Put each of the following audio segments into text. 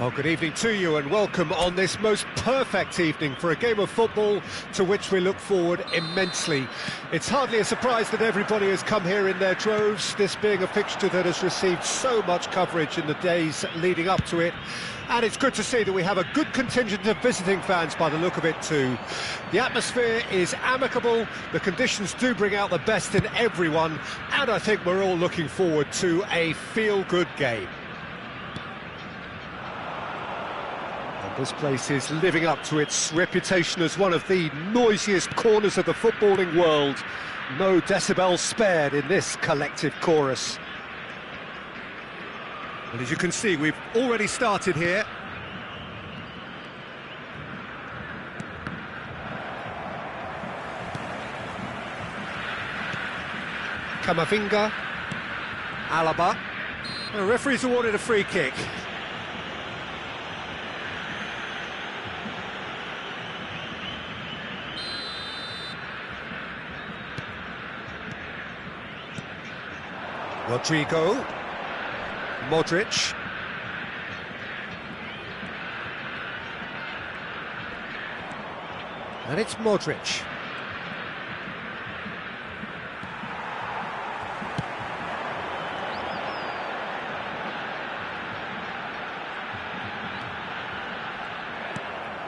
Well, good evening to you and welcome on this most perfect evening for a game of football to which we look forward immensely. It's hardly a surprise that everybody has come here in their droves, this being a fixture that has received so much coverage in the days leading up to it. And it's good to see that we have a good contingent of visiting fans by the look of it too. The atmosphere is amicable, the conditions do bring out the best in everyone, and I think we're all looking forward to a feel-good game. This place is living up to its reputation as one of the noisiest corners of the footballing world. No decibels spared in this collective chorus. And as you can see, we've already started here. Camavinga, Alaba. The referee's awarded a free kick. Rodrigo, Modric, and it's Modric.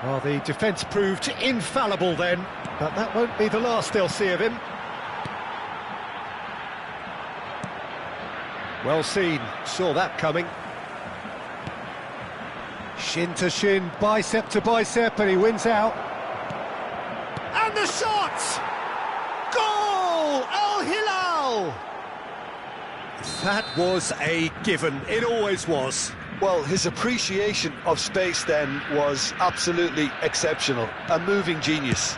Well, the defence proved infallible then, but that won't be the last they'll see of him. Well seen, saw that coming. Shin to shin, bicep to bicep, and he wins out. And the shot! Goal! Al Hilal! That was a given, it always was. Well, his appreciation of space then was absolutely exceptional. A moving genius.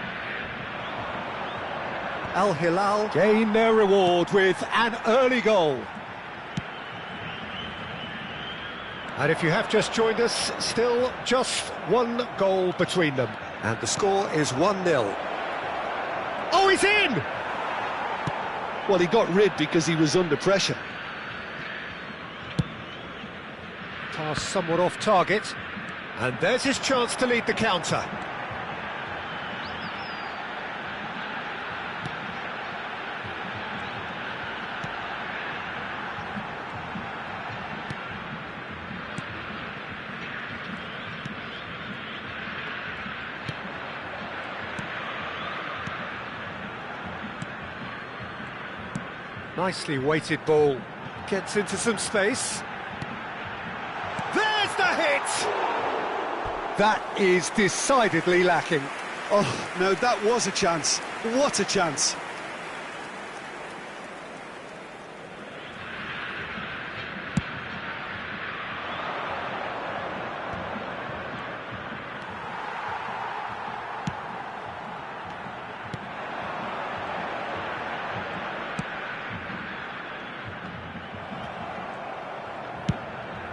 Al Hilal gain their reward with an early goal. And if you have just joined us, still just one goal between them. And the score is 1-0. Oh, he's in! Well, he got rid because he was under pressure. Pass somewhat off target. And there's his chance to lead the counter. Nicely weighted ball, gets into some space. There's the hit! That is decidedly lacking. Oh, no, that was a chance. What a chance.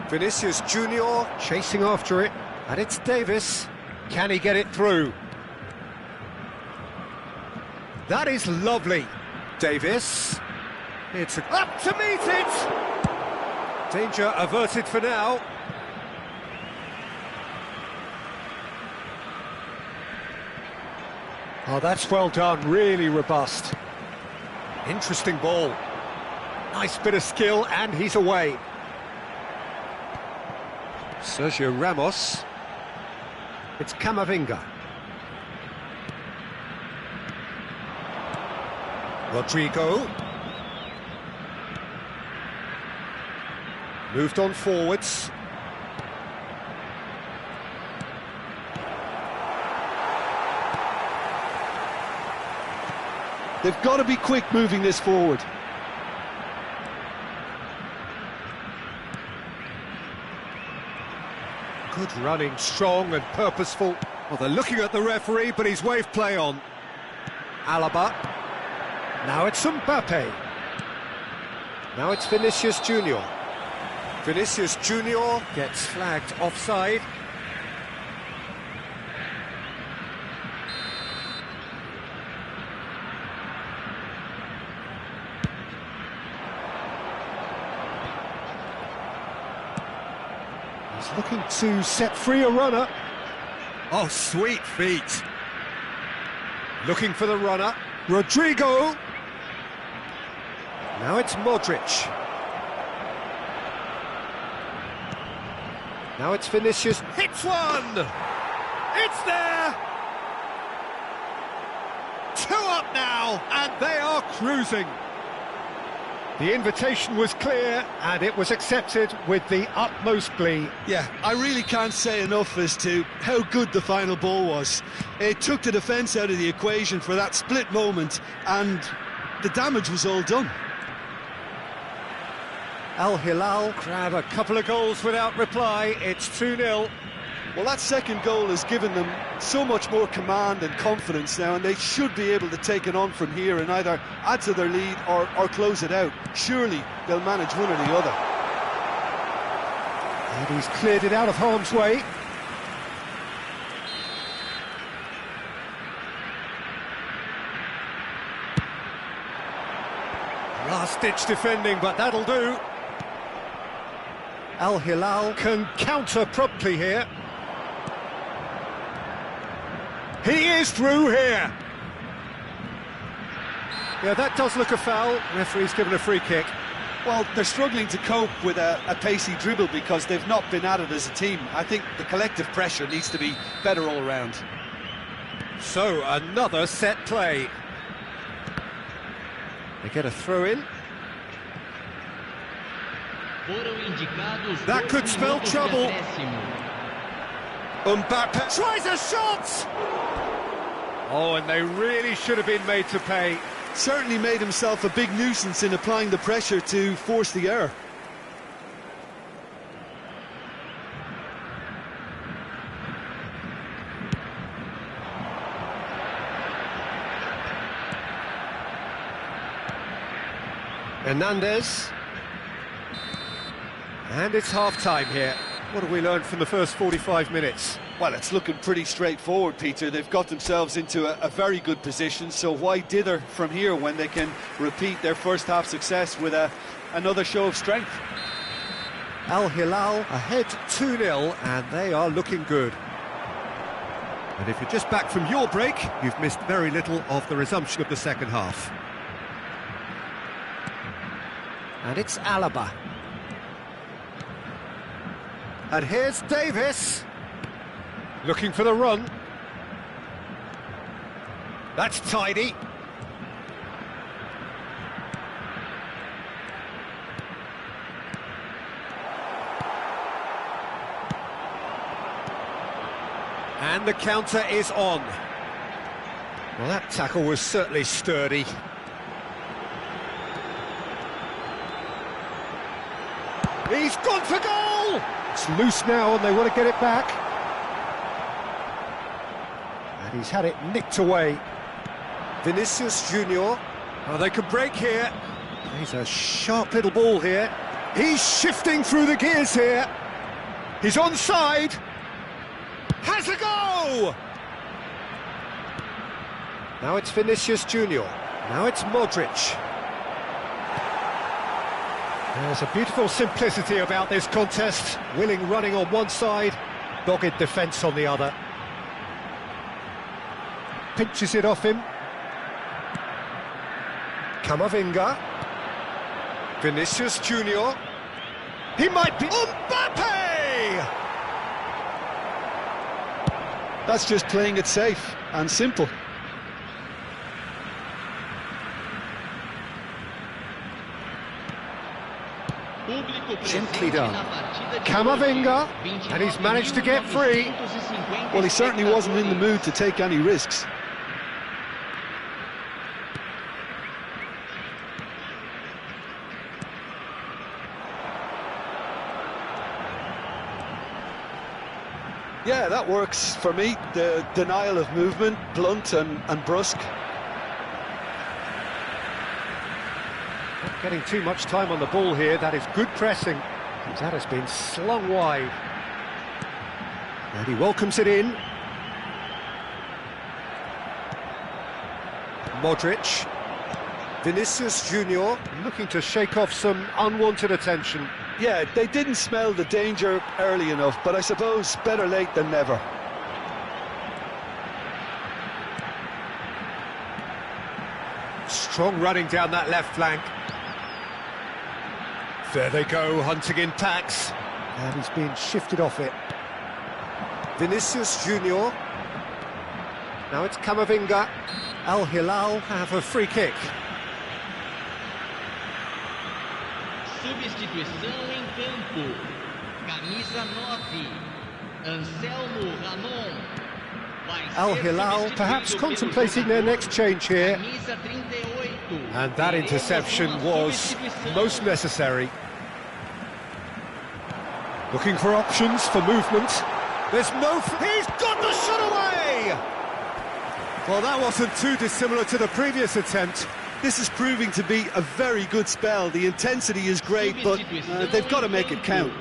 Vinicius Junior chasing after it, and it's Davis. Can he get it through? That is lovely. Davis. It's up to meet it. Danger averted for now. Oh, that's well done, really robust. Interesting ball. Nice bit of skill, and he's away. Sergio Ramos. It's Camavinga. Rodrigo. Moved on forwards. They've got to be quick moving this forward. Good running, strong and purposeful. Well, they're looking at the referee, but he's waved play on. Alaba. Now it's Mbappe. Now it's Vinicius Junior. Vinicius Junior gets flagged offside. looking to set free a runner. Oh, sweet feet. Looking for the runner. Rodrigo. Now it's Modric. Now it's Vinicius. Hits one! It's there! 2 up now, and they are cruising. The invitation was clear, and it was accepted with the utmost glee. Yeah, I really can't say enough as to how good the final ball was. It took the defence out of the equation for that split moment, and the damage was all done. Al Hilal grab a couple of goals without reply. It's 2-0. Well, that second goal has given them so much more command and confidence now, and they should be able to take it on from here and either add to their lead or close it out. Surely they'll manage one or the other. And he's cleared it out of harm's way. Last-ditch defending, but that'll do. Al Hilal can counter promptly here. He is through here. Yeah, that does look a foul. Referee's given a free kick. Well, they're struggling to cope with a pacey dribble because they've not been at it as a team. I think the collective pressure needs to be better all round. So, another set play. They get a throw in. That could spell trouble. Mbappe tries a shot! Oh, and they really should have been made to pay. Certainly made himself a big nuisance in applying the pressure to force the error. Hernandez. And it's half-time here. What have we learned from the first 45 minutes? Well, it's looking pretty straightforward, Peter. They've got themselves into a very good position, so why dither from here when they can repeat their first-half success with another show of strength? Al Hilal ahead 2-0, and they are looking good. And if you're just back from your break, you've missed very little of the resumption of the second half. And it's Alaba. And here's Davis. Looking for the run. That's tidy. And the counter is on. Well, that tackle was certainly sturdy. He's gone for goal! It's loose now and they want to get it back. And he's had it nicked away. Vinicius Junior. Oh, they could break here. He's a sharp little ball here. He's shifting through the gears here. He's onside. Has a go! Now it's Vinicius Junior. Now it's Modric. There's a beautiful simplicity about this contest. Willing running on one side, dogged defence on the other. Pinches it off him. Camavinga. Vinicius Junior. He might be... Mbappe! That's just playing it safe and simple. Gently done. Camavinga, and he's managed to get free. Well, he certainly wasn't in the mood to take any risks. Yeah, that works for me. The denial of movement, blunt and brusque. Not getting too much time on the ball here. That is good pressing. That has been slung wide. And he welcomes it in. Modric. Vinicius Junior looking to shake off some unwanted attention. Yeah, they didn't smell the danger early enough, but I suppose better late than never. Strong running down that left flank. There they go, hunting in packs. And he's being shifted off it. Vinicius Junior. Now it's Camavinga. Al Hilal have a free kick. Substituição em campo. Camisa 9. Anselmo Ramon. Al Hilal perhaps contemplating their next change here. And that interception was most necessary. Looking for options for movement. There's no... He's got the shot away! Well, that wasn't too dissimilar to the previous attempt. This is proving to be a very good spell. The intensity is great, but they've got to make it count.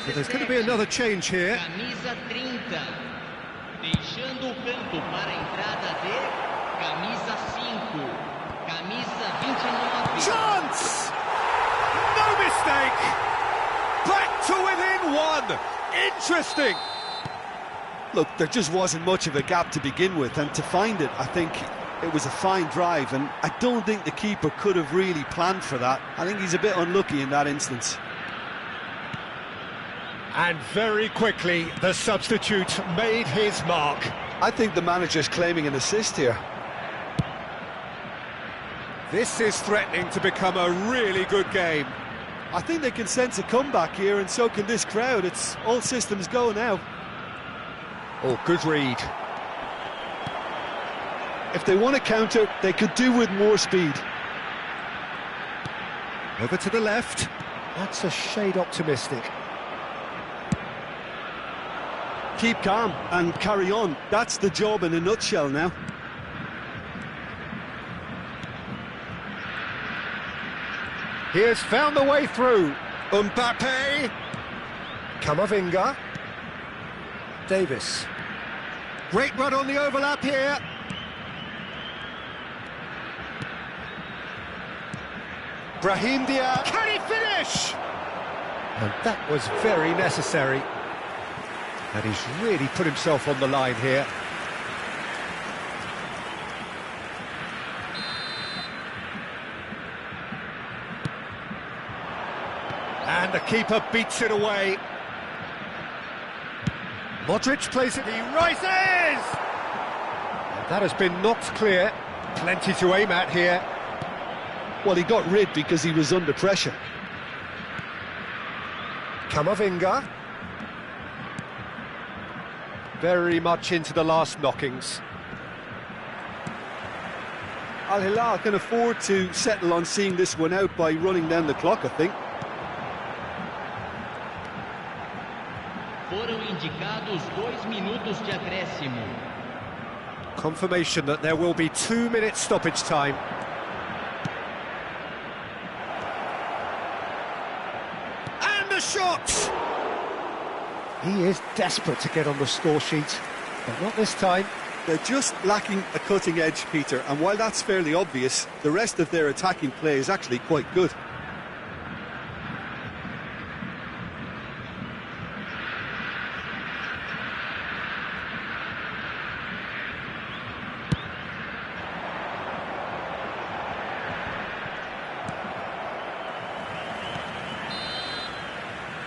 So there's going to be another change here. Camisa 30. Deixando o campo para a entrada de camisa 5. Camisa 29. Chance! No mistake! Back to within one! Interesting! Look, there just wasn't much of a gap to begin with, and to find it, I think it was a fine drive, and I don't think the keeper could have really planned for that. I think he's a bit unlucky in that instance. And very quickly, the substitute made his mark. I think the manager's claiming an assist here. This is threatening to become a really good game. I think they can sense a comeback here, and so can this crowd. It's all systems go now. Oh, good read. If they want to counter, they could do with more speed. Over to the left. That's a shade optimistic. Keep calm and carry on. That's the job in a nutshell now. He has found the way through. Mbappe. Camavinga. Davis. Great run on the overlap here. Brahim Diaz. Can he finish? And that was very necessary. And he's really put himself on the line here. And the keeper beats it away. Modric plays it, he rises! And that has been knocked clear. Plenty to aim at here. Well, he got rid because he was under pressure. Camavinga. Very much into the last knockings. Al Hilal can afford to settle on seeing this one out by running down the clock, I think. Foram indicados 2 minutos de acréscimo. Confirmation that there will be 2 minutes stoppage time. And the shot! He is desperate to get on the score sheet, but not this time. They're just lacking a cutting edge, Peter, and while that's fairly obvious, the rest of their attacking play is actually quite good.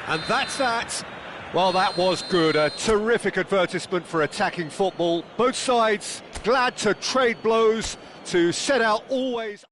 And that's that. Well, that was good. A terrific advertisement for attacking football. Both sides glad to trade blows, to set out always...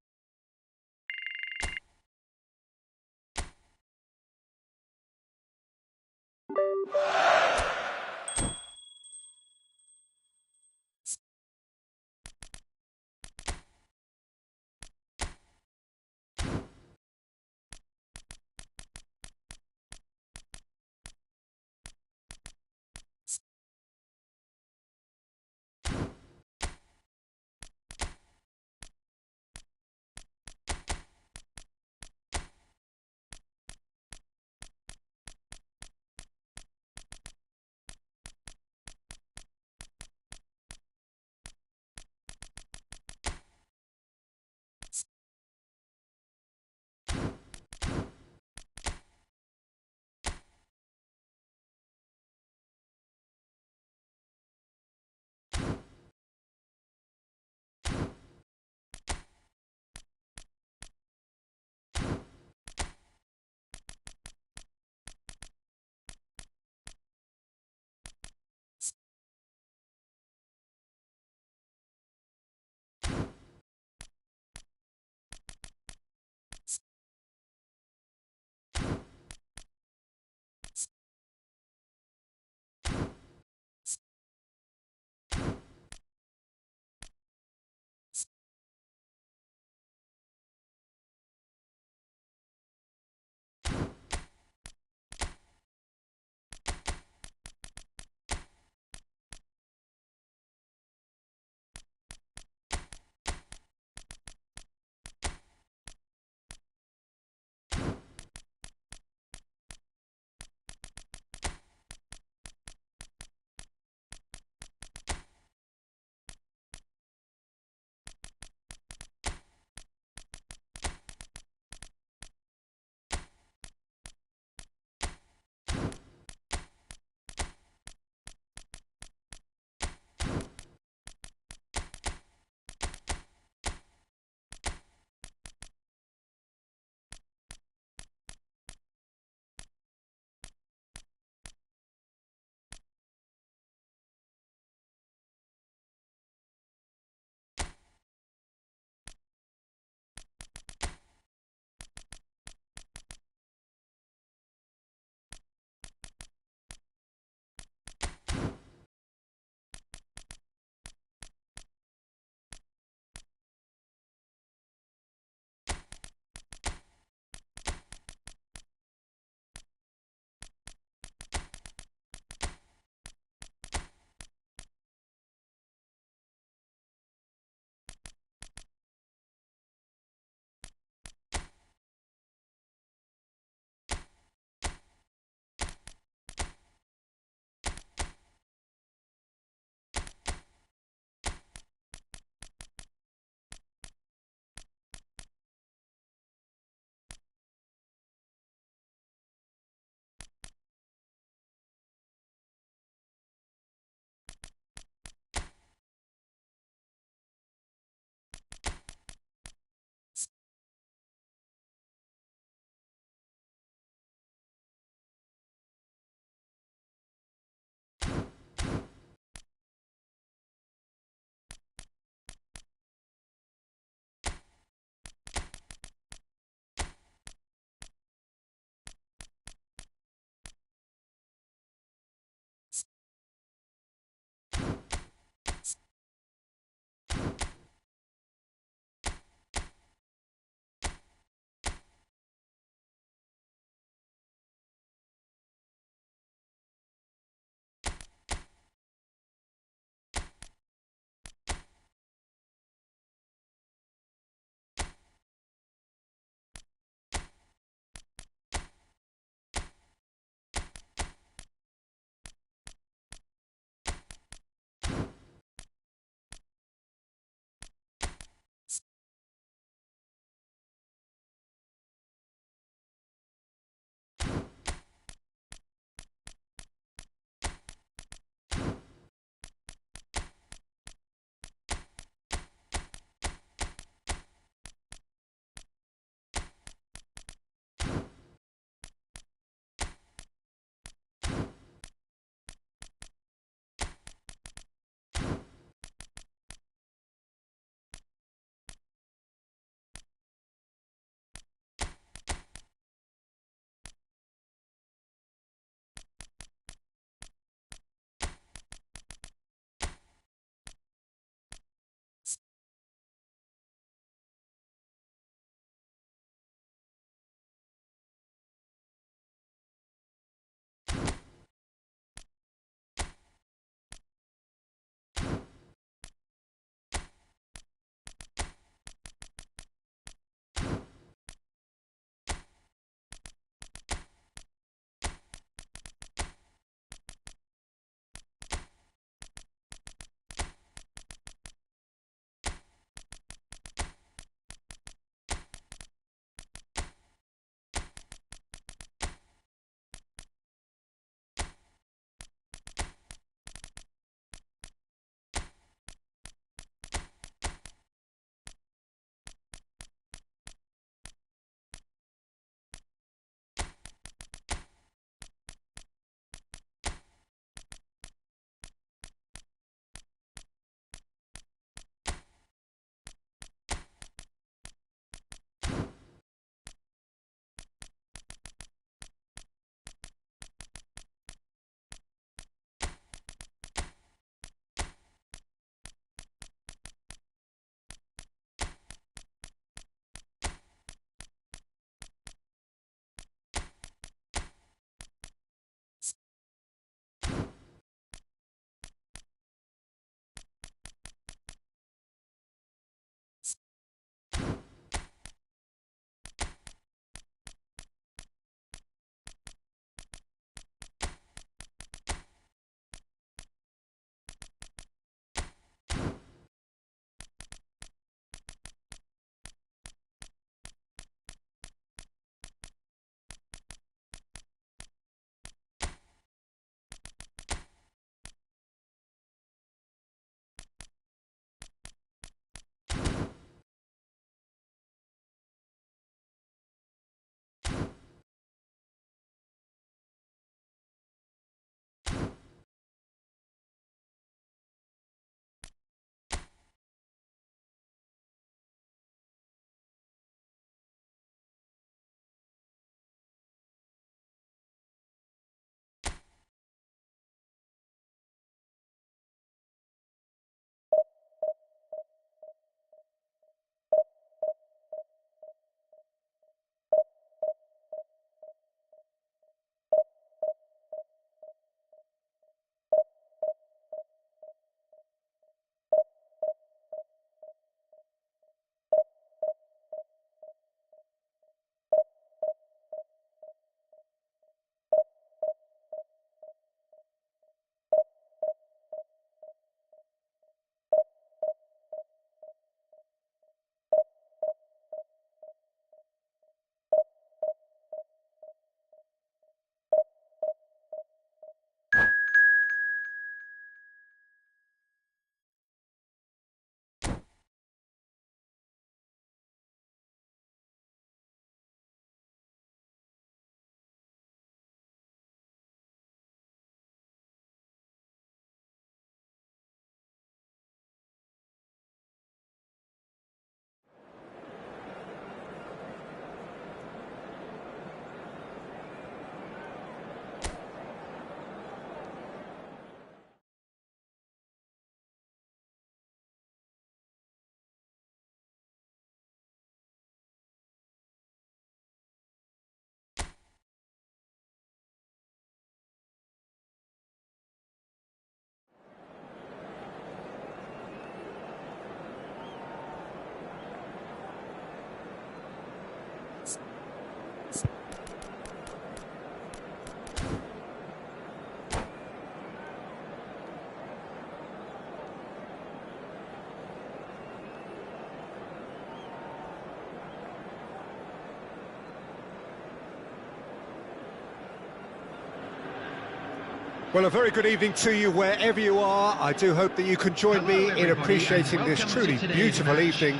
Well, a very good evening to you wherever you are. I do hope that you can join me in appreciating this truly beautiful evening,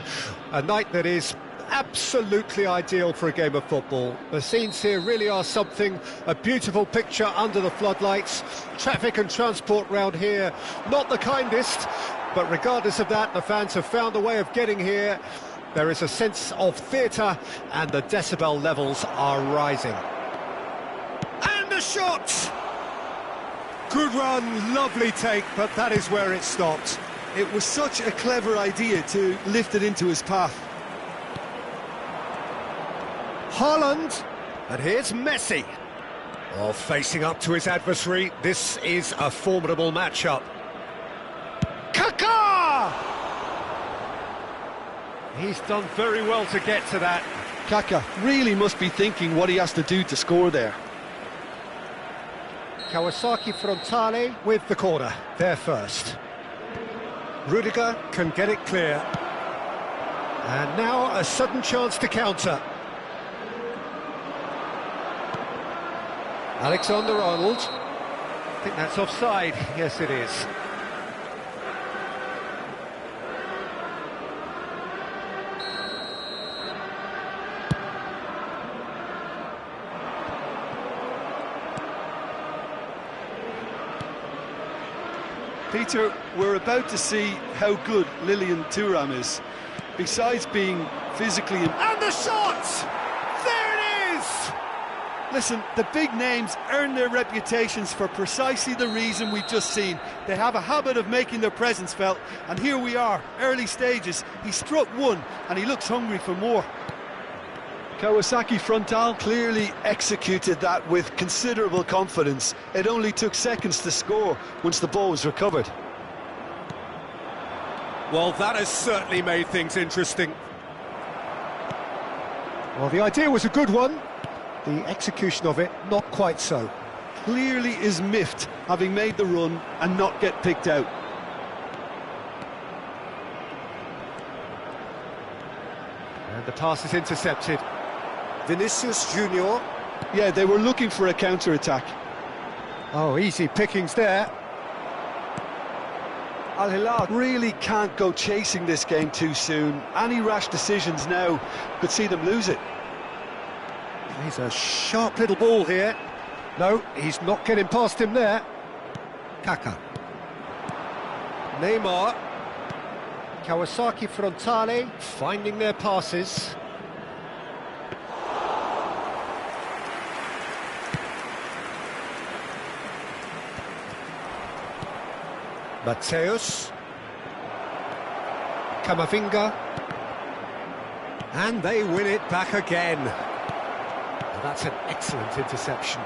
a night that is absolutely ideal for a game of football. The scenes here really are something, a beautiful picture under the floodlights. Traffic and transport round here, not the kindest, but regardless of that, the fans have found a way of getting here. There is a sense of theatre and the decibel levels are rising. And a shot! Good run, lovely take, but that is where it stopped. It was such a clever idea to lift it into his path. Haaland, and here's Messi. Oh, facing up to his adversary, this is a formidable matchup. Kaká! He's done very well to get to that. Kaká really must be thinking what he has to do to score there. Kawasaki Frontale with the corner, there first. Rudiger can get it clear. And now a sudden chance to counter. Alexander-Arnold. I think that's offside. Yes, it is. Peter, we're about to see how good Lilian Thuram is. Besides being physically... And the shot! There it is! Listen, the big names earn their reputations for precisely the reason we've just seen. They have a habit of making their presence felt, and here we are, early stages. He struck one, and he looks hungry for more. Kawasaki Frontal clearly executed that with considerable confidence. It only took seconds to score once the ball was recovered. Well, that has certainly made things interesting. Well, the idea was a good one. The execution of it, not quite so. Clearly is miffed, having made the run and not get picked out. And the pass is intercepted. Vinicius Junior. Yeah, they were looking for a counter-attack. Oh, easy pickings there. Al Hilal really can't go chasing this game too soon. Any rash decisions now could see them lose it. He's a sharp little ball here. No, he's not getting past him there. Kaká. Neymar. Kawasaki Frontale finding their passes. Mateus, Camavinga, and they win it back again. And that's an excellent interception.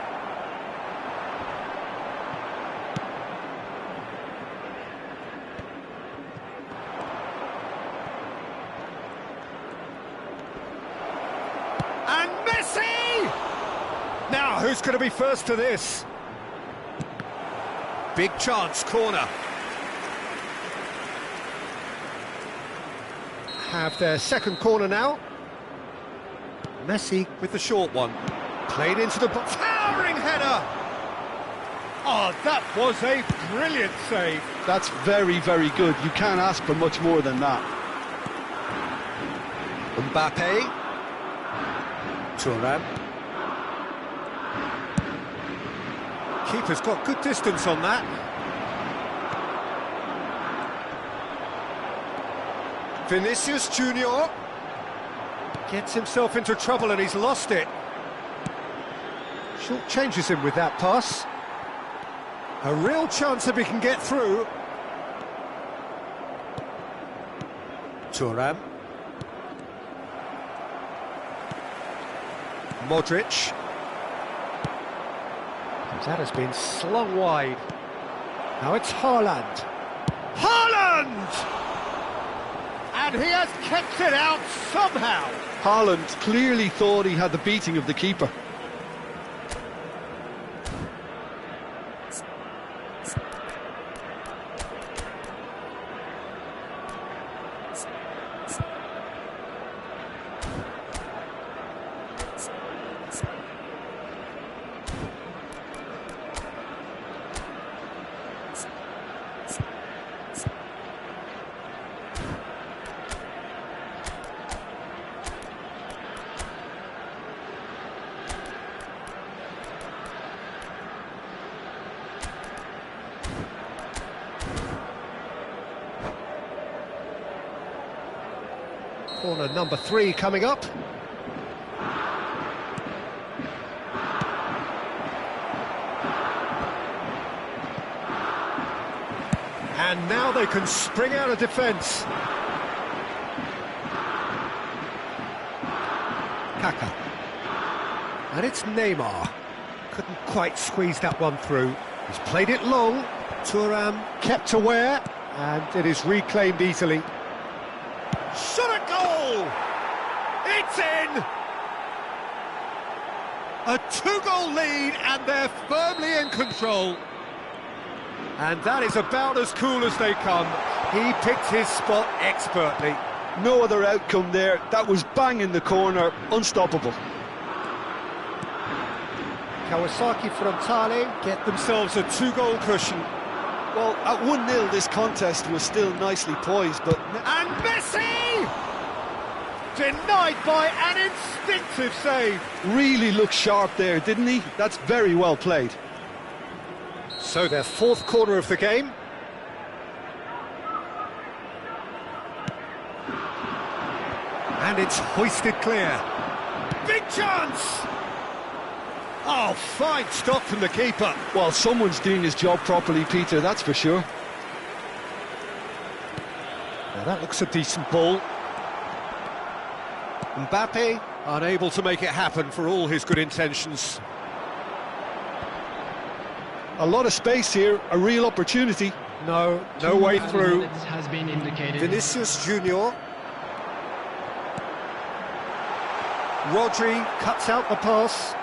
And Messi! Now, who's going to be first to this? Big chance, corner. Have their second corner now. Messi with the short one. Played into the box. Towering header! Oh, that was a brilliant save. That's very, very good. You can't ask for much more than that. Mbappe. Thuram. Keeper's got good distance on that. Vinicius Junior gets himself into trouble and he's lost it. Short changes him with that pass. A real chance if he can get through. Thuram. Modric. That has been slung wide. Now it's Haaland. Haaland! And he has kept it out somehow. Haaland clearly thought he had the beating of the keeper. Corner number 3 coming up. And now they can spring out of defence. Kaka. And it's Neymar. Couldn't quite squeeze that one through. He's played it long. Thuram kept aware, and it is reclaimed easily. Shot at goal! It's in! A 2-goal lead, and they're firmly in control. And that is about as cool as they come. He picked his spot expertly. No other outcome there. That was bang in the corner, unstoppable. Kawasaki Frontale get themselves a 2-goal cushion. Well, at 1-0 this contest was still nicely poised, but... And Messi! Denied by an instinctive save. Really looked sharp there, didn't he? That's very well played. So their 4th corner of the game. And it's hoisted clear. Big chance! Oh, fine stop from the keeper. Well, someone's doing his job properly, Peter, that's for sure. Now that looks a decent ball. Mbappe unable to make it happen for all his good intentions. A lot of space here, a real opportunity. No way through. Has been indicated. Vinicius Junior. Rodri cuts out the pass.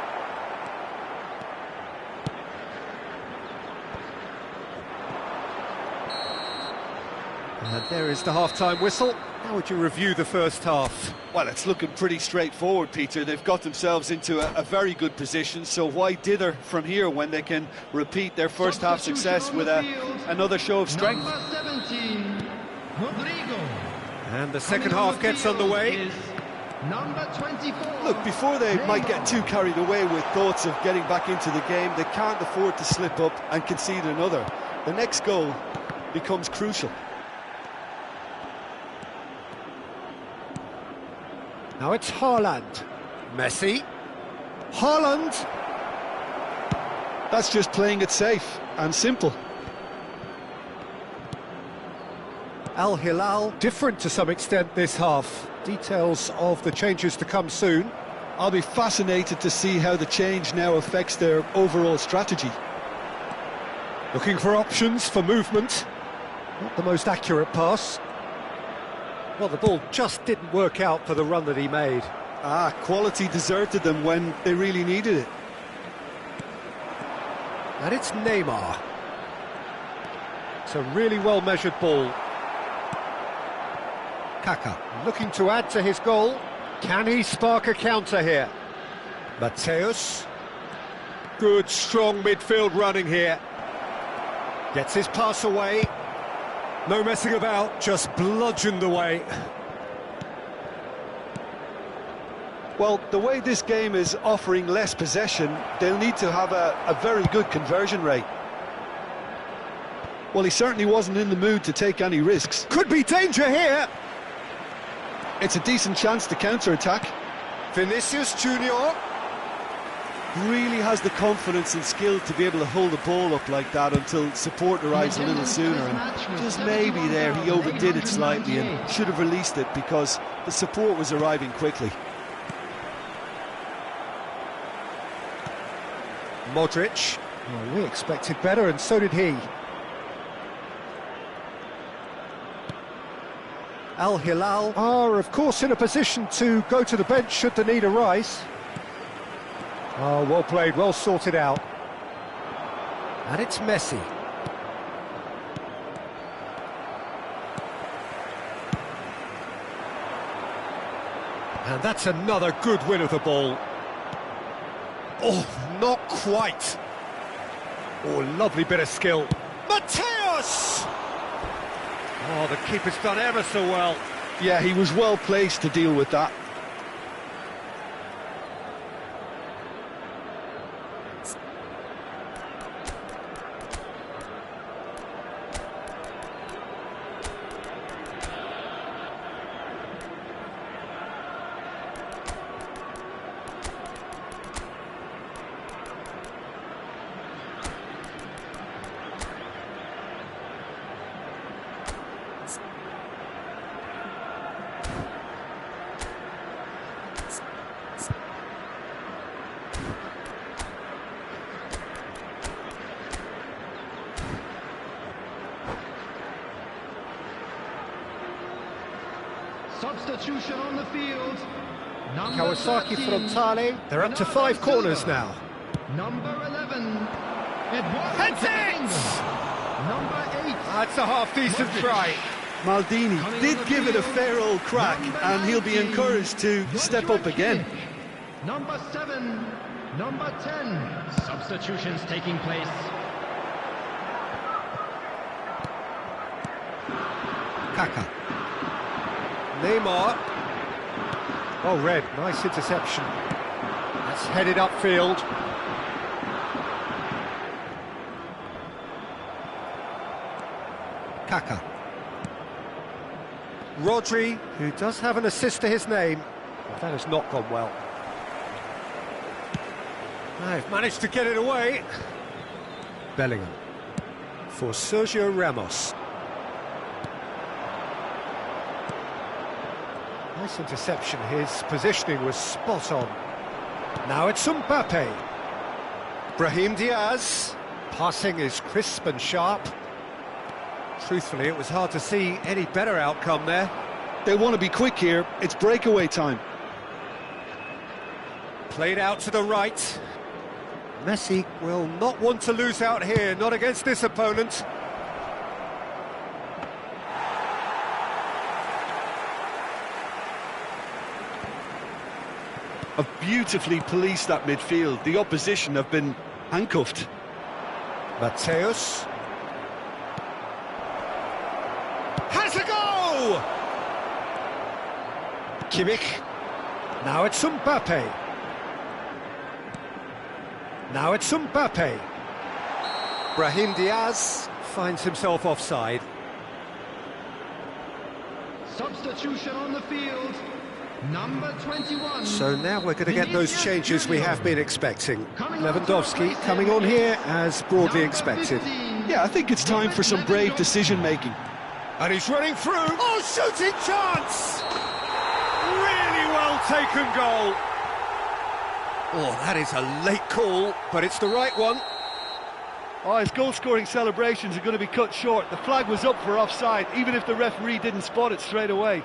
And there is the half-time whistle. How would you review the first half? Well, it's looking pretty straightforward, Peter. They've got themselves into a very good position, so why dither from here when they can repeat their first half success with another show of strength? Number 17, Rodrigo. And the second half gets underway. Number 24. Look, before they might get too carried away with thoughts of getting back into the game, they can't afford to slip up and concede another. The next goal becomes crucial. Now it's Haaland. Messi. Haaland. That's just playing it safe and simple. Al Hilal, different to some extent this half. Details of the changes to come soon. I'll be fascinated to see how the change now affects their overall strategy. Looking for options for movement. Not the most accurate pass. Well, the ball just didn't work out for the run that he made. Quality deserted them when they really needed it. And it's Neymar. It's a really well-measured ball. Kaka looking to add to his goal. Can he spark a counter here? Mateus. Good, strong midfield running here. Gets his pass away. No messing about, just bludgeoned away. Well, the way this game is offering less possession, they'll need to have a very good conversion rate. Well, he certainly wasn't in the mood to take any risks. Could be danger here. It's a decent chance to counter-attack. Vinicius Junior. Really has the confidence and skill to be able to hold the ball up like that until support arrives a little sooner, and just maybe there he overdid it slightly and should have released it because the support was arriving quickly. Modric. Well, we expected better, and so did he. Al Hilal are of course in a position to go to the bench should the need arise. Oh, well played, well sorted out. And it's Messi. And that's another good win of the ball. Oh, not quite. Oh, lovely bit of skill. Mateus! Oh, the keeper's done ever so well. Yeah, he was well placed to deal with that. Substitution on the field. Number Kawasaki 13, Frontale, they're up to 5 corners now. Number 11. Eduardo Heads it! Number 8. That's a half-decent try. Maldini did give it a fair old crack, and he'll be encouraged to step up again. Number 7. Number 10. Substitutions taking place. Kaka. Neymar. Oh, red. Nice interception. That's headed upfield. Kaka. Rodri, who does have an assist to his name, but that has not gone well. They've managed to get it away. Bellingham. For Sergio Ramos. Nice interception, his positioning was spot on. Now it's Mbappe. Brahim Diaz. Passing is crisp and sharp. Truthfully, it was hard to see any better outcome there. They want to be quick here, it's breakaway time. Played out to the right. Messi will not want to lose out here, not against this opponent. Have beautifully policed that midfield. The opposition have been handcuffed. Mateus. Has a go! Kimmich. Now it's Mbappe. Now it's Mbappe. Brahim Diaz finds himself offside. Substitution on the field. Number 21. So now we're going to get those changes we have been expecting. Lewandowski coming on here as broadly expected. Yeah, I think it's time for some brave decision-making. And he's running through. Oh, shooting chance! Really well taken goal. Oh, that is a late call, but it's the right one. Oh, his goal-scoring celebrations are going to be cut short. The flag was up for offside, even if the referee didn't spot it straight away.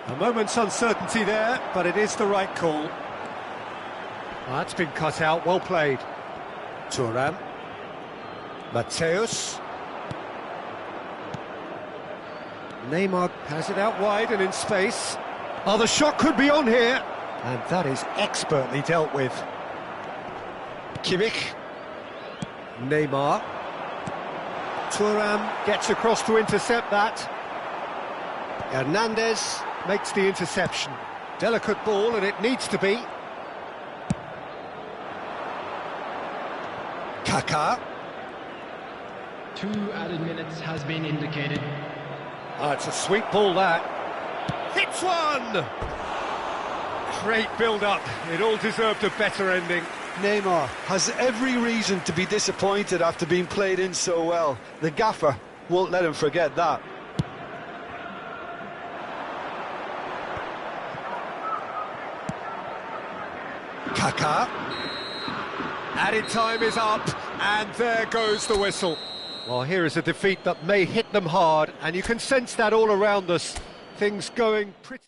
A moment's uncertainty there, but it is the right call. Well, that's been cut out, well played. Thuram. Mateus. Neymar has it out wide and in space. Oh, the shot could be on here. And that is expertly dealt with. Kimmich. Neymar. Thuram gets across to intercept that. Hernandez makes the interception. Delicate ball, and it needs to be. Kaká. 2 added minutes has been indicated. Oh, it's a sweet ball, that. Hits one! Great build-up. It all deserved a better ending. Neymar has every reason to be disappointed after being played in so well. The gaffer won't let him forget that. Kaká. Added time is up, and there goes the whistle. Well, here is a defeat that may hit them hard, and you can sense that all around us. Things going pretty...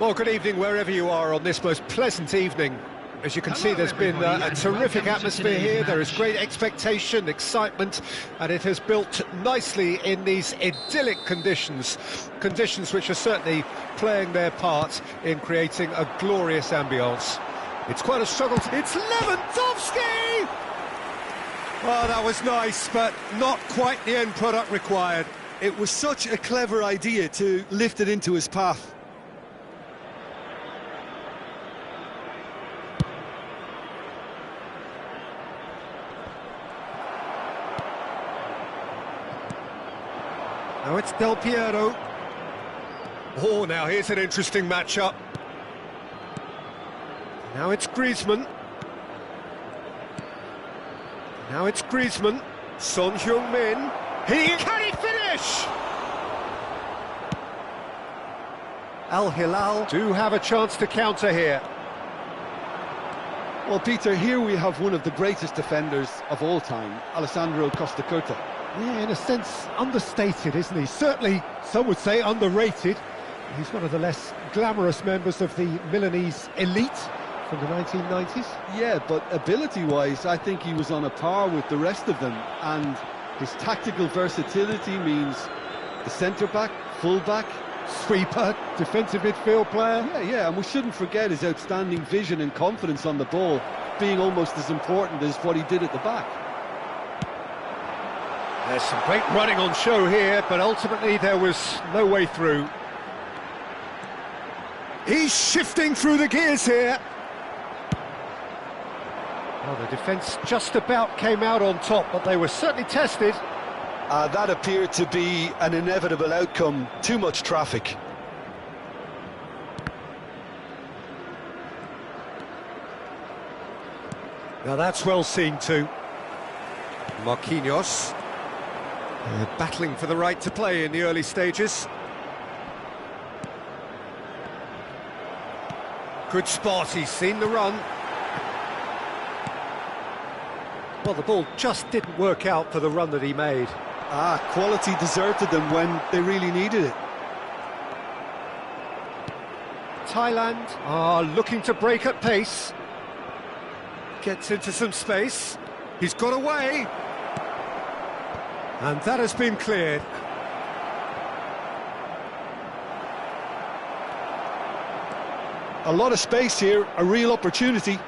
Well, good evening wherever you are on this most pleasant evening. As you can see, there's been a terrific atmosphere here. There is great expectation, excitement, and it has built nicely in these idyllic conditions. Conditions which are certainly playing their part in creating a glorious ambience. It's quite a struggle. It's Lewandowski! Oh, that was nice, but not quite the end product required. It was such a clever idea to lift it into his path. Now it's Del Piero. Oh, now here's an interesting matchup. Now it's Griezmann. Now it's Griezmann. Son Heung-min. Can he finish? Al Hilal do have a chance to counter here. Well, Peter, here we have one of the greatest defenders of all time, Alessandro Costa Curta. Yeah, in a sense, understated, isn't he? Certainly, some would say underrated. He's one of the less glamorous members of the Milanese elite from the 1990s. Yeah, but ability-wise, I think he was on a par with the rest of them, and his tactical versatility means the centre-back, full-back, Sweeper, defensive midfield player. Yeah, and we shouldn't forget his outstanding vision and confidence on the ball, being almost as important as what he did at the back. There's some great running on show here, but ultimately there was no way through. He's shifting through the gears here. Well, the defence just about came out on top, but they were certainly tested. That appeared to be an inevitable outcome. Too much traffic. Now that's well seen too. Marquinhos. Battling for the right to play in the early stages. Good spot, he's seen the run. Well, the ball just didn't work out for the run that he made. Quality deserted them when they really needed it. Thailand looking to break at pace. Gets into some space. He's got away. And that has been cleared. A lot of space here, a real opportunity.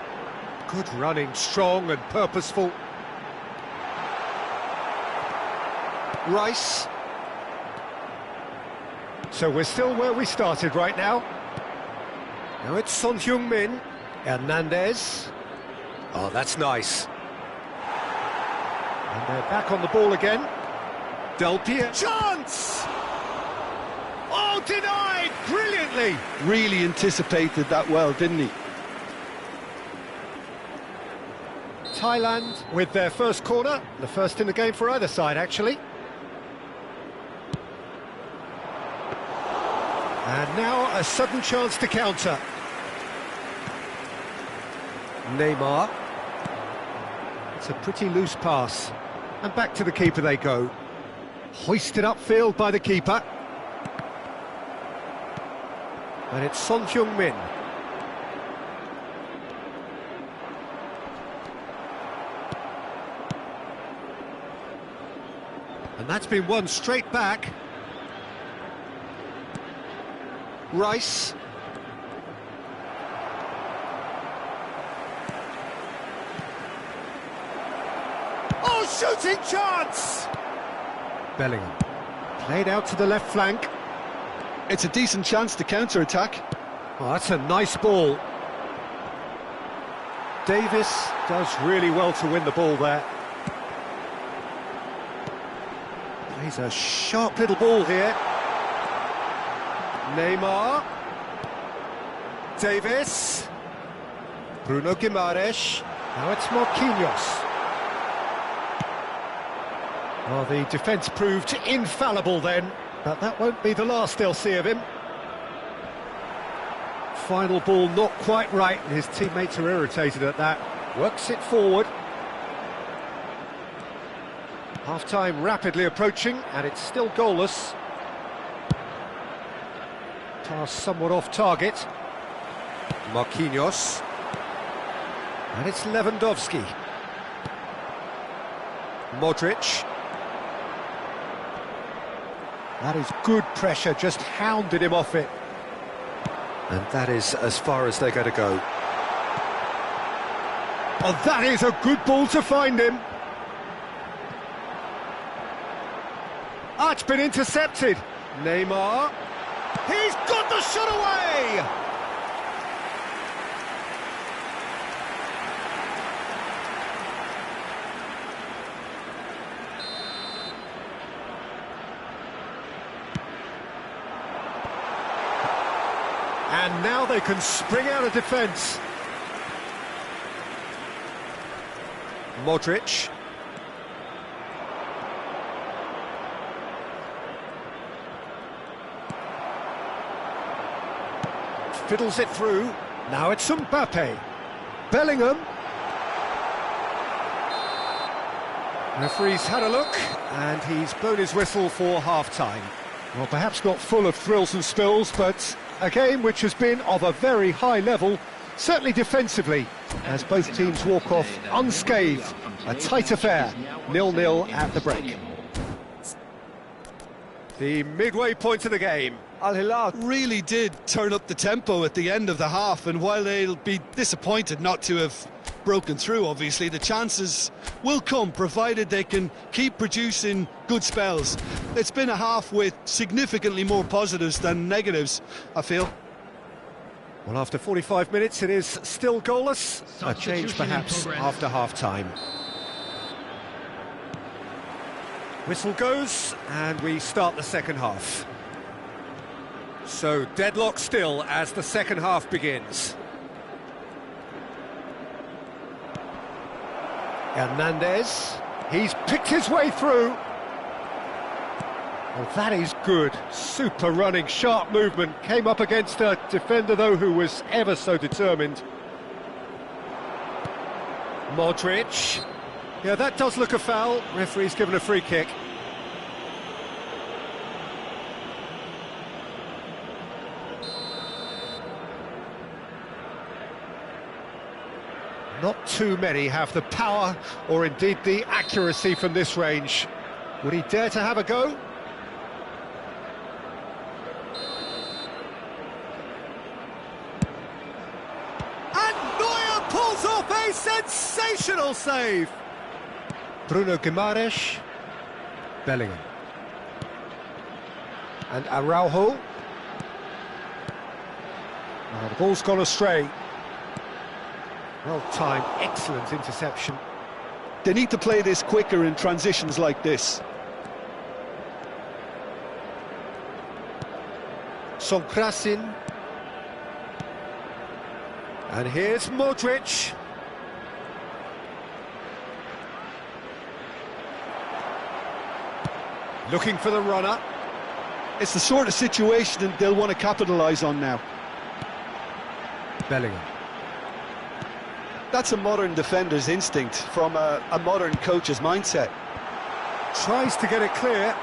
Good running, strong and purposeful. Rice. So we're still where we started right now. Now it's Son Heung-min. Hernandez. Oh, that's nice. And they're back on the ball again. Del Piero. Chance! Oh, denied! Brilliantly! Really anticipated that well, didn't he? Thailand with their first corner. The first in the game for either side, actually. And now a sudden chance to counter. Neymar. It's a pretty loose pass. And back to the keeper they go. Hoisted upfield by the keeper. And it's Son Heung-min. And that's been won straight back. Rice. Oh, shooting chance! Bellingham. Played out to the left flank. It's a decent chance to counter-attack. Oh, that's a nice ball. Davis does really well to win the ball there. Plays a sharp little ball here. Neymar. Davis. Bruno Guimaraes. Now it's Marquinhos. Well, the defence proved infallible then, but that won't be the last they'll see of him. Final ball not quite right, and his teammates are irritated at that. Works it forward. Half-time rapidly approaching, and it's still goalless. Pass somewhat off target. Marquinhos. And it's Lewandowski. Modric. That is good pressure, just hounded him off it. And that is as far as they're going to go. Oh, that is a good ball to find him. Ah, it's been intercepted. Neymar. He's got the shot away! And now they can spring out of defence. Modric. Fiddles it through. Now it's Mbappe. Bellingham. Referee's had a look, and he's blown his whistle for half-time. Well, perhaps not full of thrills and spills, but a game which has been of a very high level, certainly defensively, as both teams walk off unscathed. A tight affair, 0-0 at the break. The midway point of the game. Al Hilal really did turn up the tempo at the end of the half, and while they'll be disappointed not to have broken through, obviously, the chances will come, provided they can keep producing good spells. It's been a half with significantly more positives than negatives, I feel. Well, after 45 minutes, it is still goalless. A change, perhaps, after half-time. Whistle goes, and we start the second half. So, deadlock still as the second half begins. Hernandez, he's picked his way through. Oh, that is good. Super running, sharp movement. Came up against a defender, though, who was ever so determined. Modric. Yeah, that does look a foul. Referee's given a free kick. Not too many have the power or indeed the accuracy from this range. Would he dare to have a go? And Neuer pulls off a sensational save. Bruno Guimaraes. Bellingham. And Araujo. Oh, the ball's gone astray. Well-timed, excellent interception. They need to play this quicker in transitions like this. Sonkrasin. And here's Modric. Looking for the runner. It's the sort of situation that they'll want to capitalise on now. Bellingham. That's a modern defender's instinct from a modern coach's mindset. Tries to get it clear.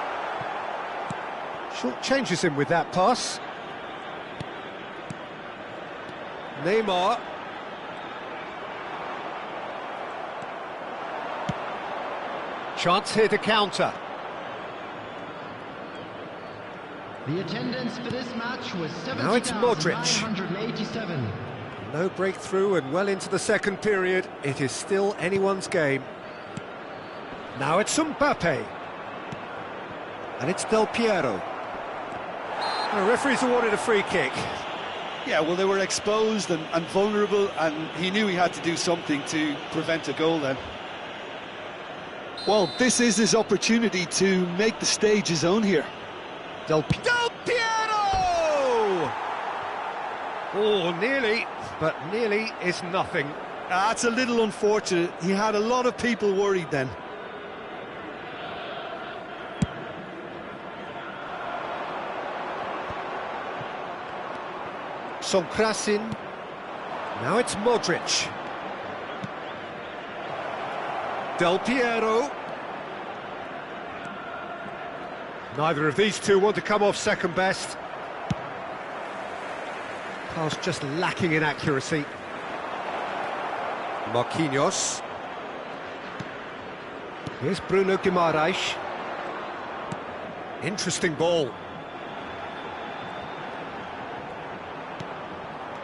Short changes him with that pass. Neymar. Chance here to counter. The attendance for this match was Now it's Modric. 70,987. No breakthrough and well into the second period. It is still anyone's game. Now it's Mbappe. And it's Del Piero. The referee's awarded a free kick. Yeah, well, they were exposed and vulnerable, and he knew he had to do something to prevent a goal then. Well, this is his opportunity to make the stage his own here. Del Piero! Oh, nearly, but nearly is nothing. That's a little unfortunate. He had a lot of people worried then. Sonkrasin. Now it's Modric. Del Piero. Neither of these two want to come off second best. Pass just lacking in accuracy. Marquinhos. Here's Bruno Guimaraes. Interesting ball.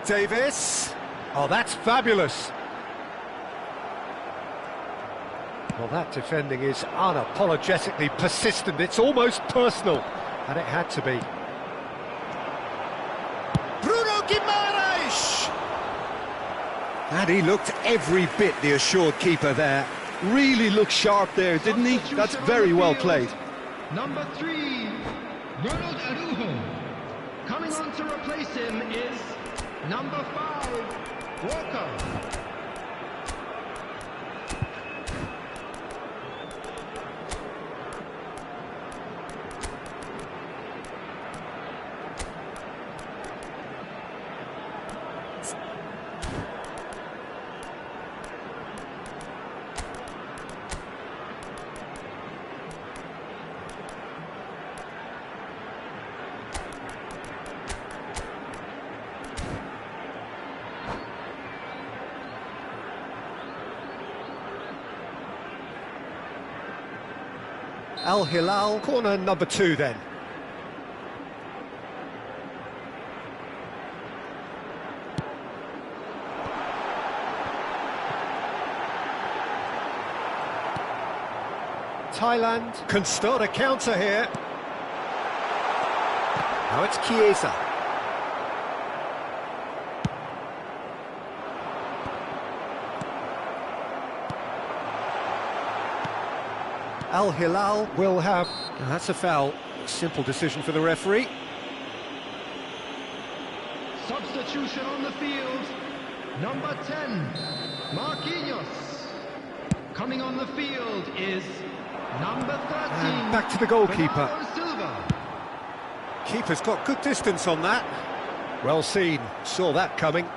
Davis. Oh, that's fabulous. Well, that defending is unapologetically persistent. It's almost personal, and it had to be. Bruno Guimaraes! And he looked every bit the assured keeper there. Really looked sharp there, didn't he? That's very well played. Number 3, Ronald Araujo. Coming on to replace him is number 5, Walker. Al Hilal, corner number 2 then. Thailand can start a counter here. Now it's Chiesa. Al Hilal will have... That's a foul. Simple decision for the referee. Substitution on the field. Number 10, Marquinhos. Coming on the field is number 13. And back to the goalkeeper. Bernardo Silva. Keeper's got good distance on that. Well seen. Saw that coming.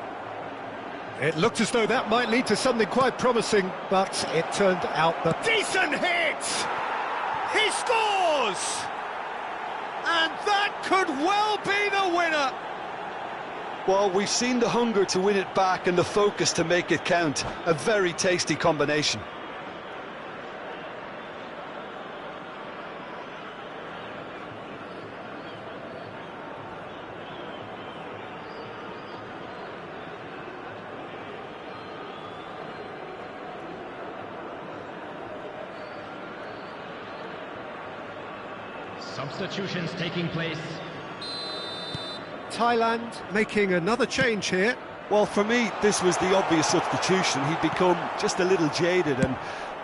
It looked as though that might lead to something quite promising, but it turned out the... Decent hit! He scores! And that could well be the winner! Well, we've seen the hunger to win it back and the focus to make it count. A very tasty combination. Substitutions taking place. Thailand making another change here. Well, for me, this was the obvious substitution. He'd become just a little jaded, and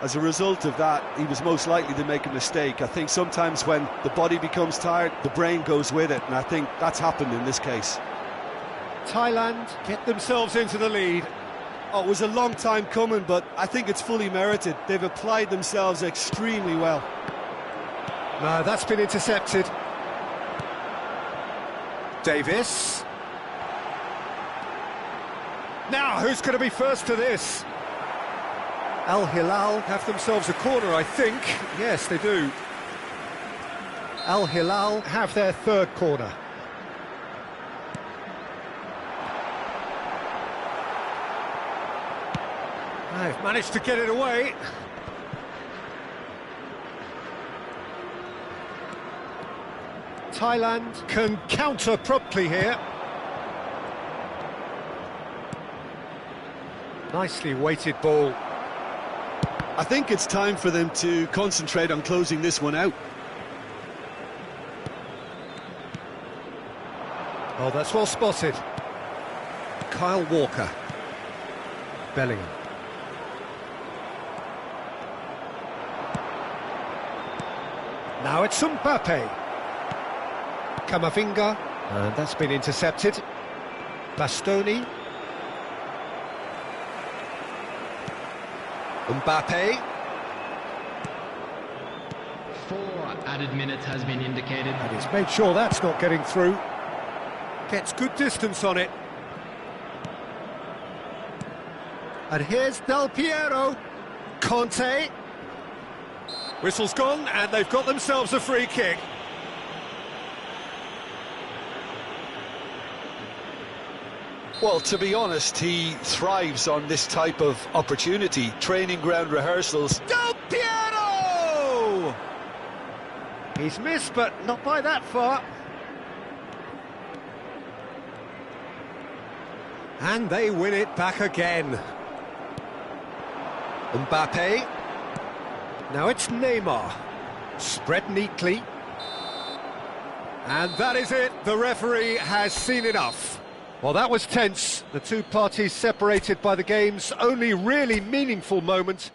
as a result of that, he was most likely to make a mistake. I think sometimes when the body becomes tired, the brain goes with it, and I think that's happened in this case. Thailand get themselves into the lead. Oh, it was a long time coming, but I think it's fully merited. They've applied themselves extremely well. No, that's been intercepted. Davis. Now, who's going to be first to this? Al Hilal have themselves a corner, I think. Yes, they do. Al Hilal have their third corner. They've managed to get it away. Thailand can counter promptly here. Nicely weighted ball. I think it's time for them to concentrate on closing this one out. Oh, that's well spotted. Kyle Walker. Bellingham. Now it's Mbappe. Camavinga, and that's been intercepted. Bastoni. Mbappe. 4 added minutes has been indicated. And he's made sure that's not getting through. Gets good distance on it. And here's Del Piero. Conte. Whistle's gone, and they've got themselves a free kick. Well, to be honest, he thrives on this type of opportunity. Training ground rehearsals. Del Piero! He's missed, but not by that far. And they win it back again. Mbappe. Now it's Neymar. Spread neatly. And that is it. The referee has seen enough. Well, that was tense. The two parties separated by the game's only really meaningful moment.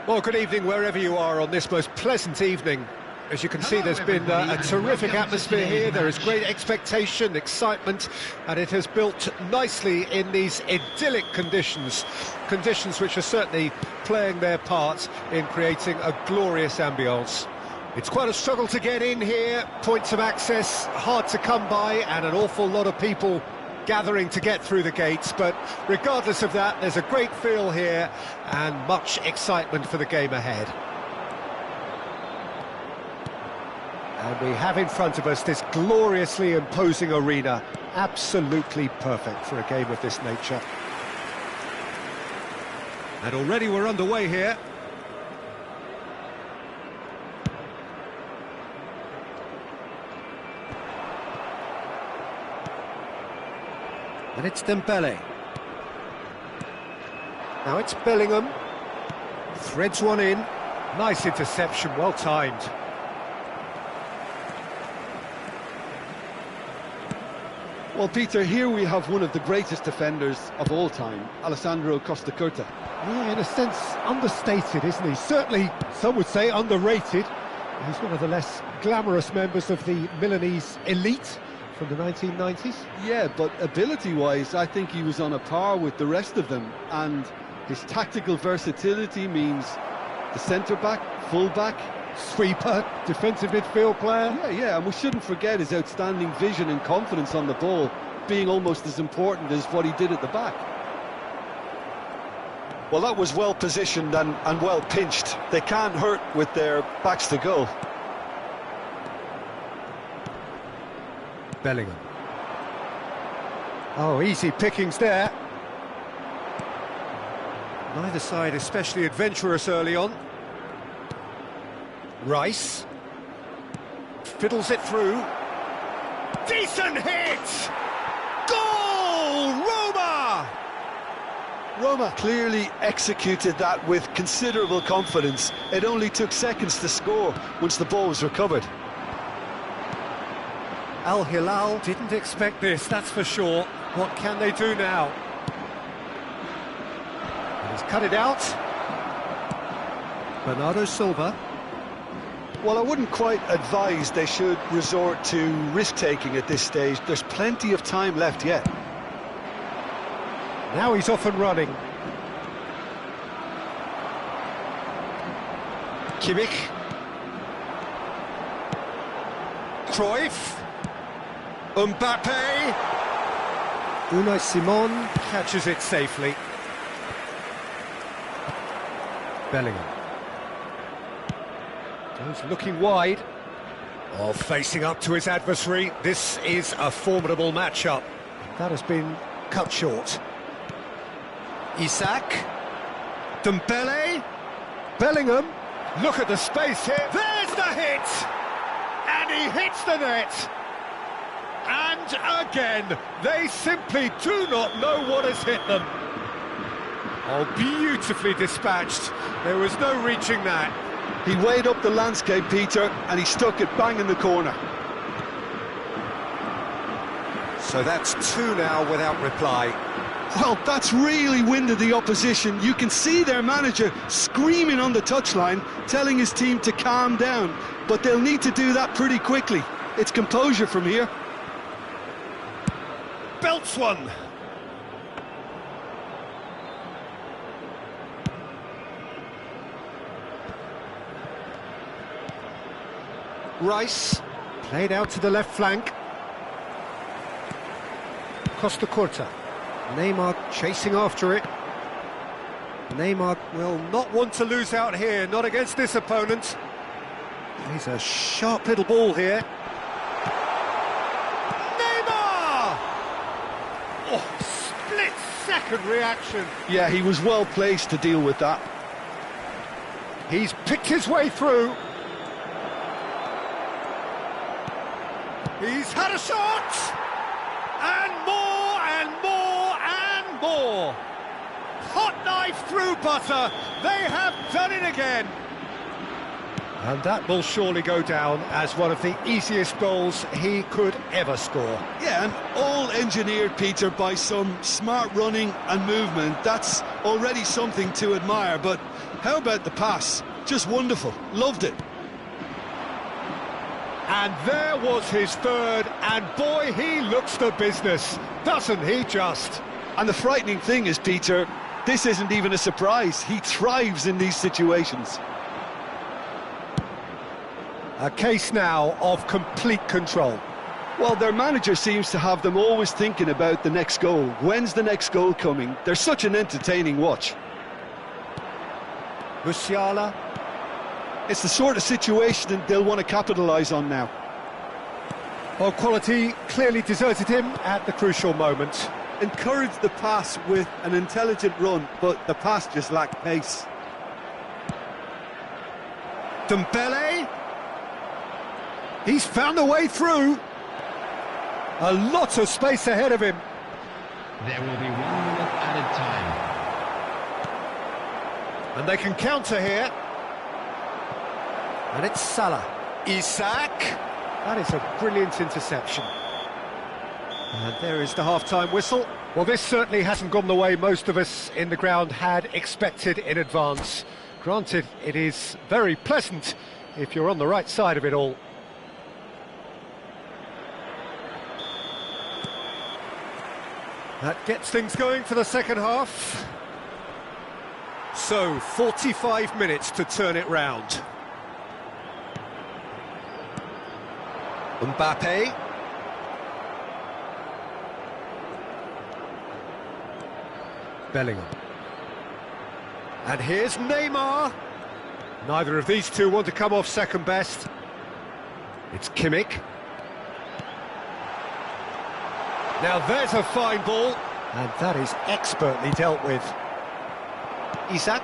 Well, good evening wherever you are on this most pleasant evening. As you can see, there's been a terrific atmosphere here. There is great expectation, excitement, and it has built nicely in these idyllic conditions. Conditions which are certainly playing their part in creating a glorious ambience. It's quite a struggle to get in here, points of access hard to come by, and an awful lot of people gathering to get through the gates, but regardless of that, there's a great feel here and much excitement for the game ahead. And we have in front of us this gloriously imposing arena, absolutely perfect for a game of this nature. And already we're underway here. And it's Dembele. Now it's Bellingham. Threads one in. Nice interception, well timed. Well, Peter, here we have one of the greatest defenders of all time, Alessandro Costa Curta. Yeah, in a sense, understated, isn't he? Certainly, some would say underrated. He's one of the less glamorous members of the Milanese elite from the 1990s. Yeah, but ability-wise, I think he was on a par with the rest of them, and his tactical versatility means the centre-back, full-back, Sweeper, defensive midfield player. Yeah, and we shouldn't forget his outstanding vision and confidence on the ball, being almost as important as what he did at the back. Well, that was well positioned and well pinched. They can't hurt with their backs to goal. Bellingham. Oh, easy pickings there. Neither side especially adventurous early on. Rice fiddles it through. Decent hit! Goal! Roma clearly executed that with considerable confidence. It only took seconds to score once the ball was recovered. Al Hilal didn't expect this, that's for sure. What can they do now? He's cut it out. Bernardo Silva. Well, I wouldn't quite advise they should resort to risk-taking at this stage. There's plenty of time left yet. Now he's off and running. Kimmich. Cruyff. Mbappe. Unai Simon catches it safely. Bellingham. He's looking wide. Oh, facing up to his adversary. This is a formidable matchup. That has been cut short. Isak. Dembele. Bellingham. Look at the space here. There's the hit! And he hits the net. And again, they simply do not know what has hit them. Oh, beautifully dispatched. There was no reaching that. He weighed up the landscape, Peter, and he stuck it bang in the corner. So that's two now without reply. Well, that's really winded the opposition. You can see their manager screaming on the touchline, telling his team to calm down. But they'll need to do that pretty quickly. It's composure from here. Belts one. Rice, played out to the left flank. Costa Curta. Neymar chasing after it. Neymar will not want to lose out here, not against this opponent. He's a sharp little ball here. Neymar! Oh, split-second reaction. Yeah, he was well placed to deal with that. He's picked his way through. He's had a shot! And more, and more, and more! Hot knife through butter! They have done it again! And that will surely go down as one of the easiest goals he could ever score. Yeah, and all engineered, Peter, by some smart running and movement. That's already something to admire, but how about the pass? Just wonderful. Loved it. And there was his third, and boy, he looks the business, doesn't he just? And the frightening thing is, Peter, this isn't even a surprise. He thrives in these situations. A case now of complete control. Well, their manager seems to have them always thinking about the next goal. When's the next goal coming? They're such an entertaining watch. Musiala. It's the sort of situation that they'll want to capitalise on now. Well, quality clearly deserted him at the crucial moment. Encouraged the pass with an intelligent run, but the pass just lacked pace. Dembele. He's found a way through. A lot of space ahead of him. There will be 1 minute added time. And they can counter here. And it's Salah. Isak. That is a brilliant interception. And there is the half-time whistle. Well, this certainly hasn't gone the way most of us in the ground had expected in advance. Granted, it is very pleasant if you're on the right side of it all. That gets things going for the second half. So, 45 minutes to turn it round. Mbappe. Bellingham. And here's Neymar. Neither of these two want to come off second best. It's Kimmich. Now there's a fine ball. And that is expertly dealt with. Isak.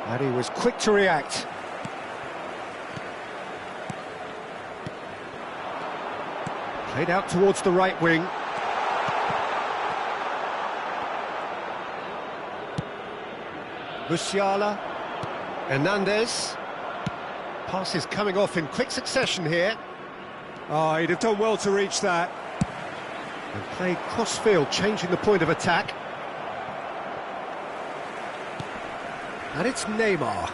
And he was quick to react. Played out towards the right wing. Musiala. Hernandez. Passes coming off in quick succession here. Oh, he'd have done well to reach that. And played cross-field, changing the point of attack. And it's Neymar.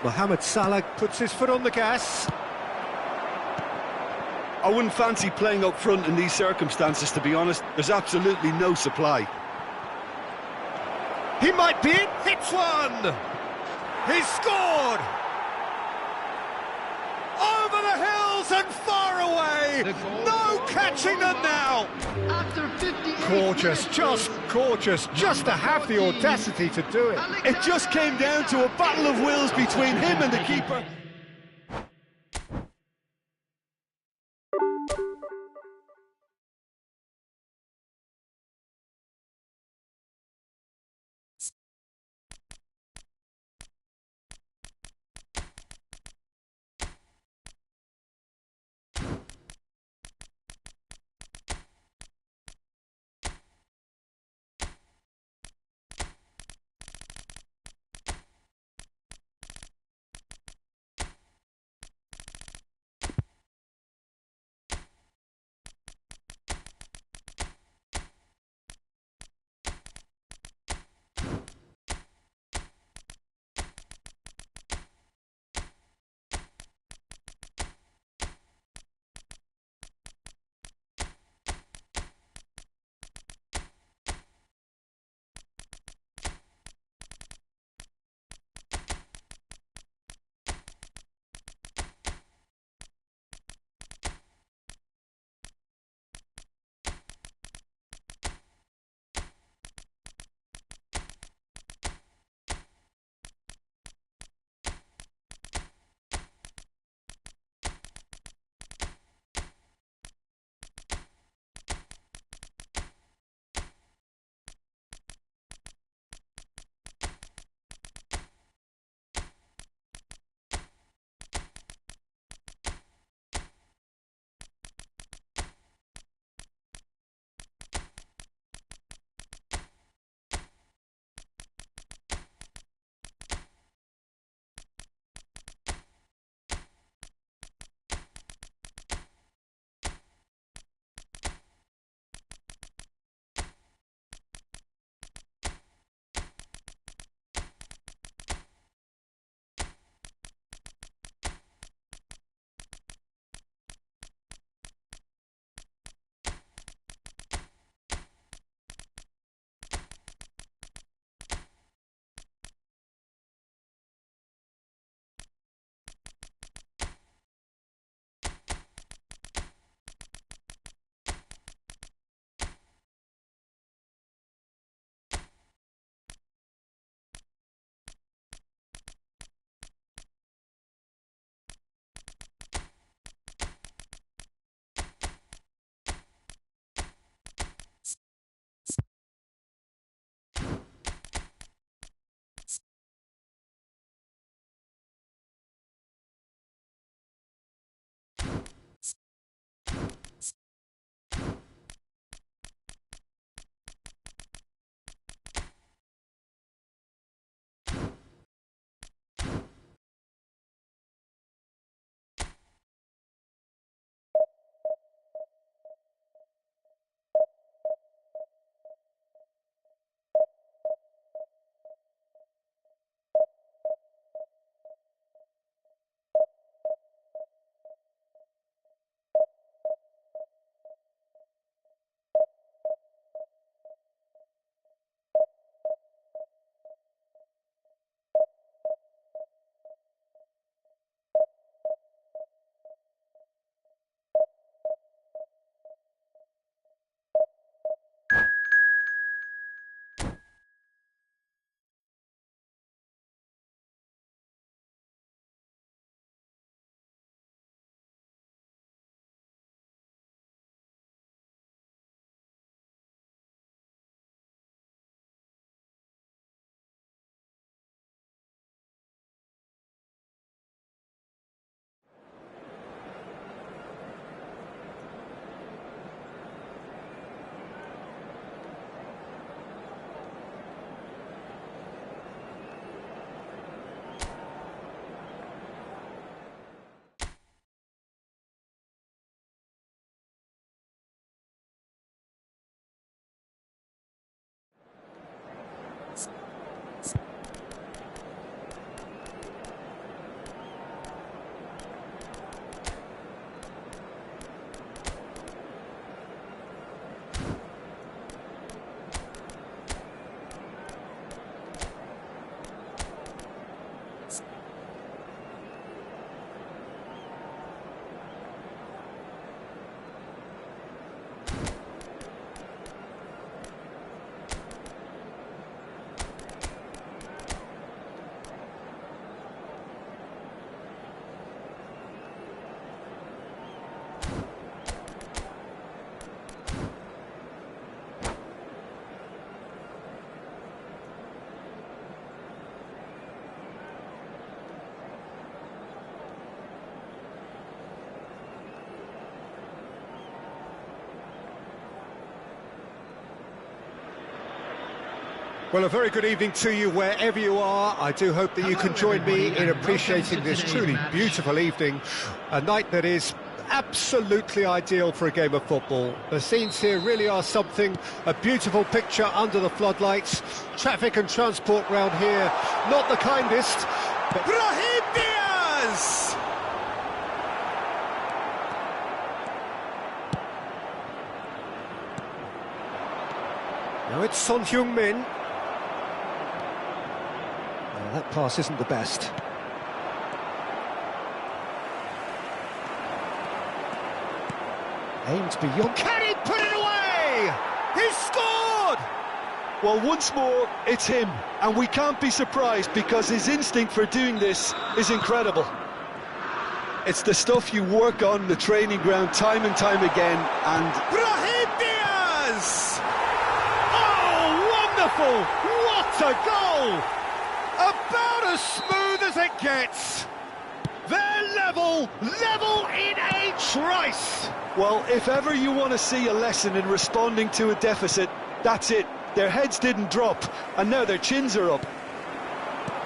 Mohamed Salah puts his foot on the gas. I wouldn't fancy playing up front in these circumstances, to be honest. There's absolutely no supply. He might be it. Hits one. He's scored. Over the hills and far away. No catching them now. After 58 Gorgeous, minutes, just gorgeous. Just to have the audacity to do it. It just came down to a battle of wills between him and the keeper. Well, a very good evening to you wherever you are. I do hope that you can join me in appreciating this truly beautiful evening, a night that is absolutely ideal for a game of football. The scenes here really are something, a beautiful picture under the floodlights. Traffic and transport round here, not the kindest. But Brahim Diaz! now it's Son Heung-min. Well, that pass isn't the best. Aims beyond. Can he put it away? He scored! Well, once more, it's him, and we can't be surprised because his instinct for doing this is incredible. It's the stuff you work on the training ground time and time again, and... Brahim Diaz! Oh, wonderful! What a goal! About as smooth as it gets. They're level in a trice. Well, if ever you want to see a lesson in responding to a deficit, that's it. Their heads didn't drop, and now their chins are up.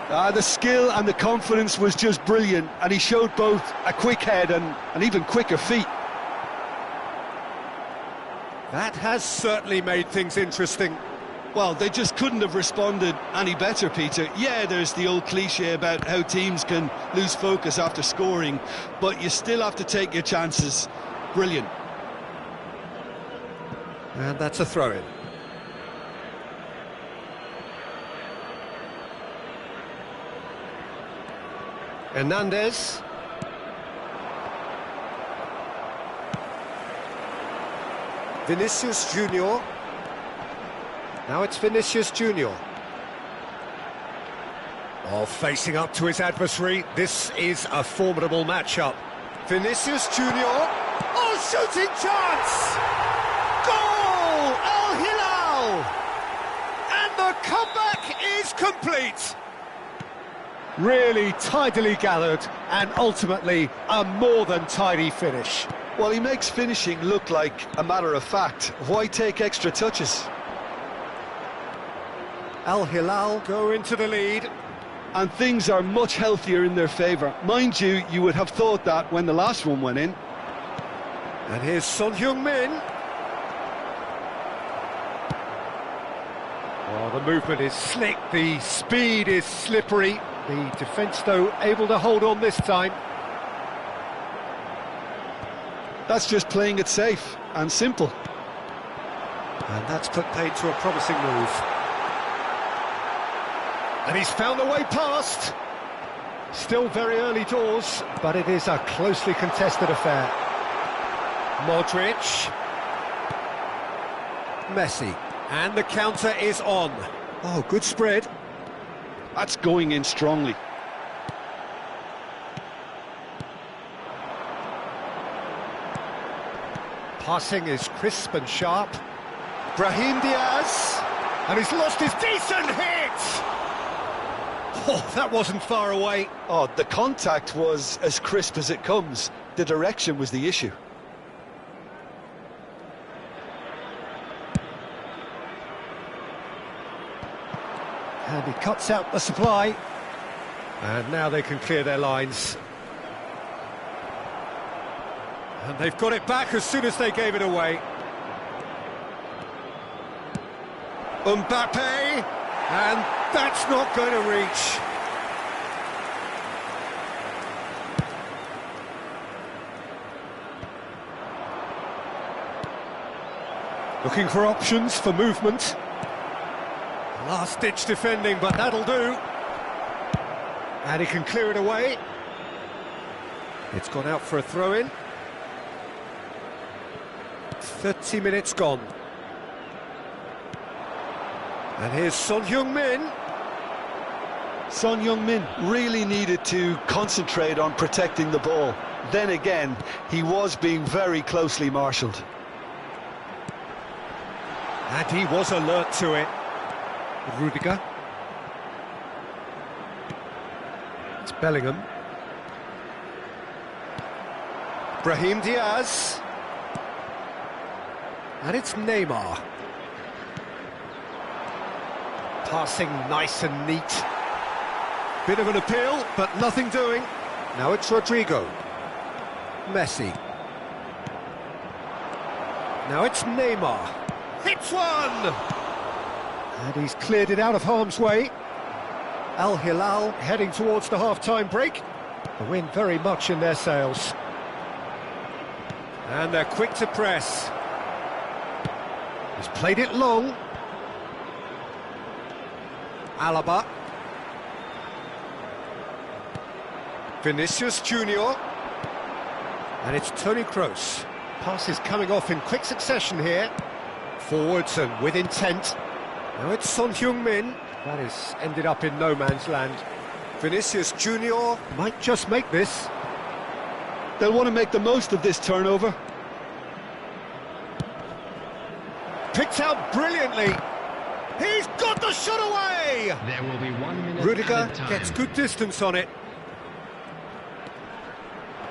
The skill and the confidence was just brilliant, and he showed both a quick head and even quicker feet. That has certainly made things interesting. Well, they just couldn't have responded any better, Peter. Yeah, there's the old cliche about how teams can lose focus after scoring, but you still have to take your chances. Brilliant. And that's a throw-in. Hernandez. Vinicius Junior. Now it's Vinicius Junior. Oh, facing up to his adversary. This is a formidable matchup. Vinicius Junior. Oh, shooting chance! Goal! Al Hilal! And the comeback is complete. Really tidily gathered, and ultimately a more than tidy finish. Well, he makes finishing look like a matter of fact. Why take extra touches? Al Hilal go into the lead. And things are much healthier in their favour. Mind you, you would have thought that when the last one went in. And here's Son Heung-min. Oh, the movement is slick, the speed is slippery. The defence, though, able to hold on this time. That's just playing it safe and simple. And that's put paid to a promising move. And he's found a way past. Still very early doors, but it is a closely contested affair. Modric. Messi. And the counter is on. Oh, good spread. That's going in strongly. Passing is crisp and sharp. Brahim Diaz. And he's lost his decent hit! Oh, that wasn't far away. Oh, the contact was as crisp as it comes. The direction was the issue. And he cuts out the supply. And now they can clear their lines. And they've got it back as soon as they gave it away. Mbappe, and that's not going to reach. Looking for options for movement. Last-ditch defending, but that'll do. And he can clear it away. It's gone out for a throw-in. 30 minutes gone. And here's Son Heung-min. Son Heung-min really needed to concentrate on protecting the ball. Then again, he was being very closely marshalled. And he was alert to it. Rudiger. It's Bellingham. Brahim Diaz. And it's Neymar. Passing nice and neat. Bit of an appeal, but nothing doing. Now it's Rodrigo. Messi. Now it's Neymar. Hits one! And he's cleared it out of harm's way. Al Hilal heading towards the half-time break. The wind very much in their sails. And they're quick to press. He's played it long. Alaba. Vinicius Junior. And it's Toni Kroos. Passes coming off in quick succession here. Forwards and with intent. Now it's Son Heung-min. That has ended up in no man's land. Vinicius Junior might just make this. They'll want to make the most of this turnover. Picked out brilliantly. He's got the shot away! There will be 1 minute Rudiger added time. gets good distance on it.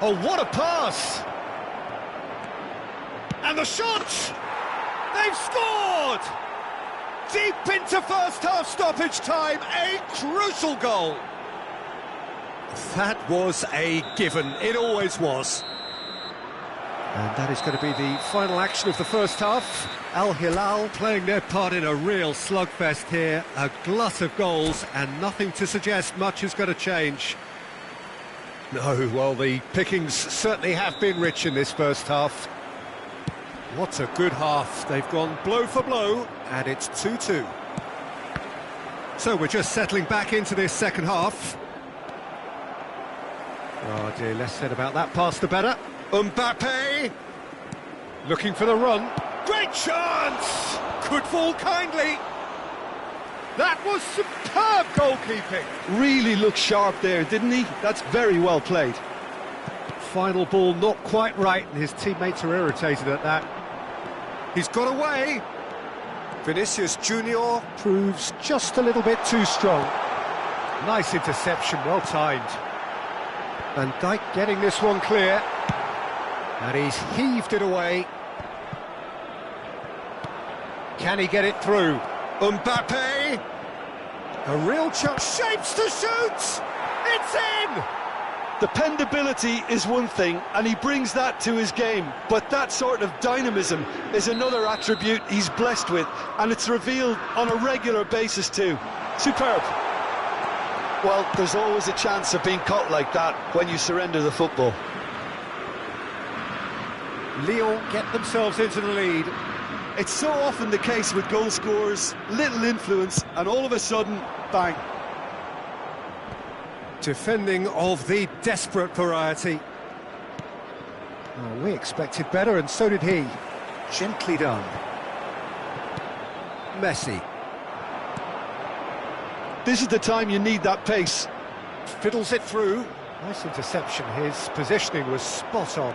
Oh, what a pass! And the shot! They've scored! Deep into first half stoppage time, a crucial goal. That was a given, it always was. And that is going to be the final action of the first half. Al Hilal playing their part in a real slugfest here. A glut of goals and nothing to suggest much is going to change. No, well, the pickings certainly have been rich in this first half. What a good half. They've gone blow for blow, and it's 2-2. So we're just settling back into this second half. Oh dear, less said about that pass the better. Mbappe! Looking for the run. Great chance! Could fall kindly. That was superb goalkeeping. Really looked sharp there, didn't he? That's very well played. Final ball not quite right, and his teammates are irritated at that. He's got away. Vinicius Junior Proves just a little bit too strong. Nice interception, well timed. Van Dijk getting this one clear. And he's heaved it away. Can he get it through? Mbappe! A real chance. Shapes to shoot! It's in! Dependability is one thing, and he brings that to his game, but that sort of dynamism is another attribute he's blessed with, and it's revealed on a regular basis too. Superb. Well, there's always a chance of being caught like that when you surrender the football. Lyon get themselves into the lead. It's so often the case with goal scorers, little influence, and all of a sudden, bang. Defending of the desperate variety. Oh, we expected better, and so did he. Gently done. Messi. This is the time you need that pace. Fiddles it through. Nice interception. His positioning was spot on.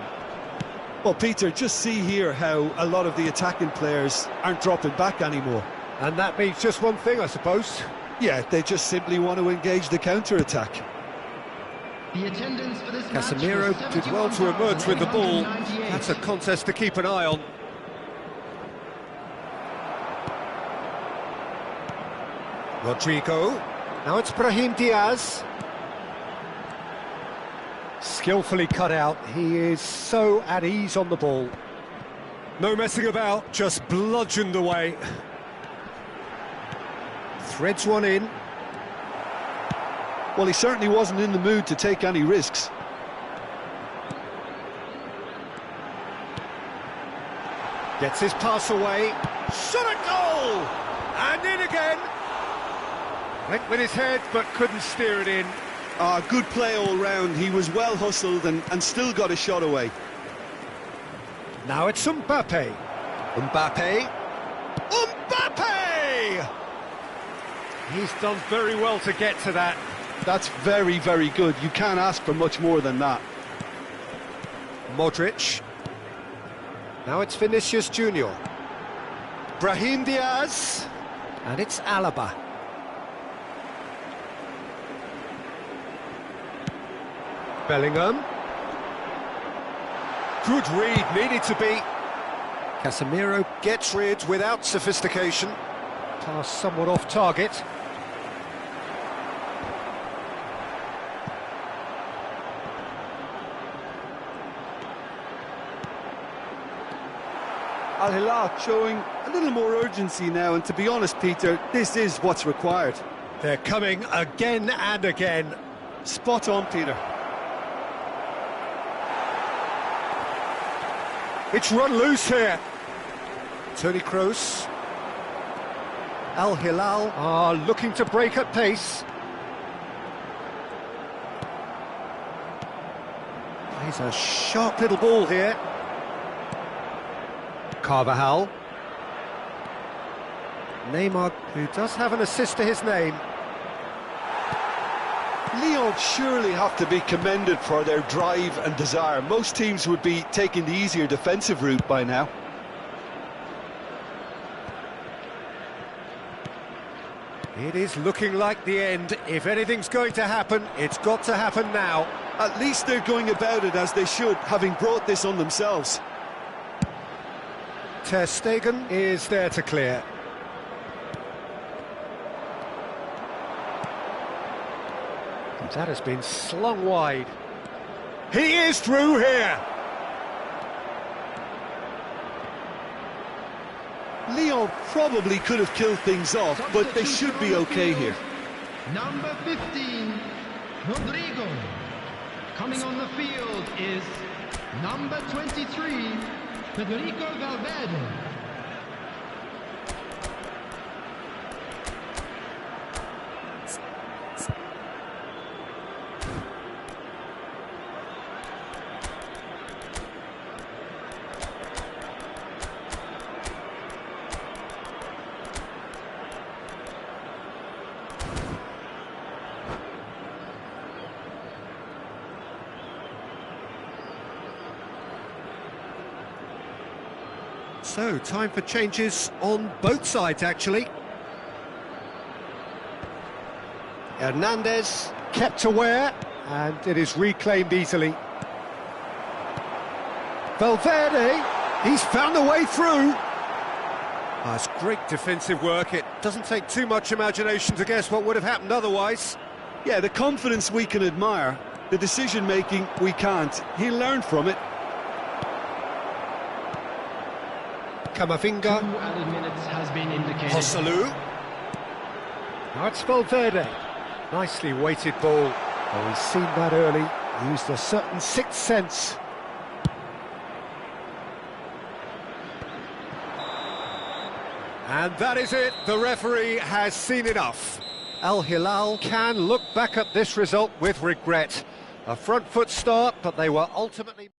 Well, Peter, just see here how a lot of the attacking players aren't dropping back anymore. And that means just one thing, I suppose. Yeah, they just simply want to engage the counter-attack. The attendance for this Casemiro match was did well to emerge with the ball. 71,898. That's a contest to keep an eye on. Rodrigo. Now it's Brahim Diaz. Skillfully cut out. He is so at ease on the ball. No messing about, just bludgeoned away. Threads one in. Well, he certainly wasn't in the mood to take any risks. Gets his pass away. Shot at goal! And in again. Went with his head, but couldn't steer it in. Good play all round. He was well hustled and still got a shot away. Now it's Mbappe. Mbappe. Mbappe! He's done very well to get to that. That's very, very good. You can't ask for much more than that. Modric. Now it's Vinicius Junior. Brahim Diaz. And it's Alaba. Bellingham. Good read, needed to be. Casemiro Gets rid without sophistication. pass somewhat off target. Al Hilal showing a little more urgency now, and to be honest, Peter, this is what's required. They're coming again and again. Spot on, Peter. It's run loose here. Toni Kroos. Al Hilal are looking to break at pace. Plays a sharp little ball here. Carvajal. Neymar, who does have an assist to his name. Lyon surely have to be commended for their drive and desire. Most teams would be taking the easier defensive route by now. It is looking like the end. If anything's going to happen, it's got to happen now. At least they're going about it as they should, having brought this on themselves. Ter Stegen is there to clear. That has been slung wide. He is through here. Lyon probably could have killed things off, but they should be okay here. Number 15, Rodrigo. Coming on the field is number 23, Federico Valverde. So, time for changes on both sides, actually. Hernandez kept aware, and it is reclaimed easily. Valverde, he's found a way through. That's great defensive work. It doesn't take too much imagination to guess what would have happened otherwise. Yeah, the confidence we can admire, the decision-making we can't. He'll learn from it. Camavinga. 2 added minutes has been indicated. Joselu. Now it's Valverde. Nicely weighted ball. Oh, he's seen that early. Used a certain sixth sense. And that is it. The referee has seen enough. Al Hilal can look back at this result with regret. A front foot start, but they were ultimately...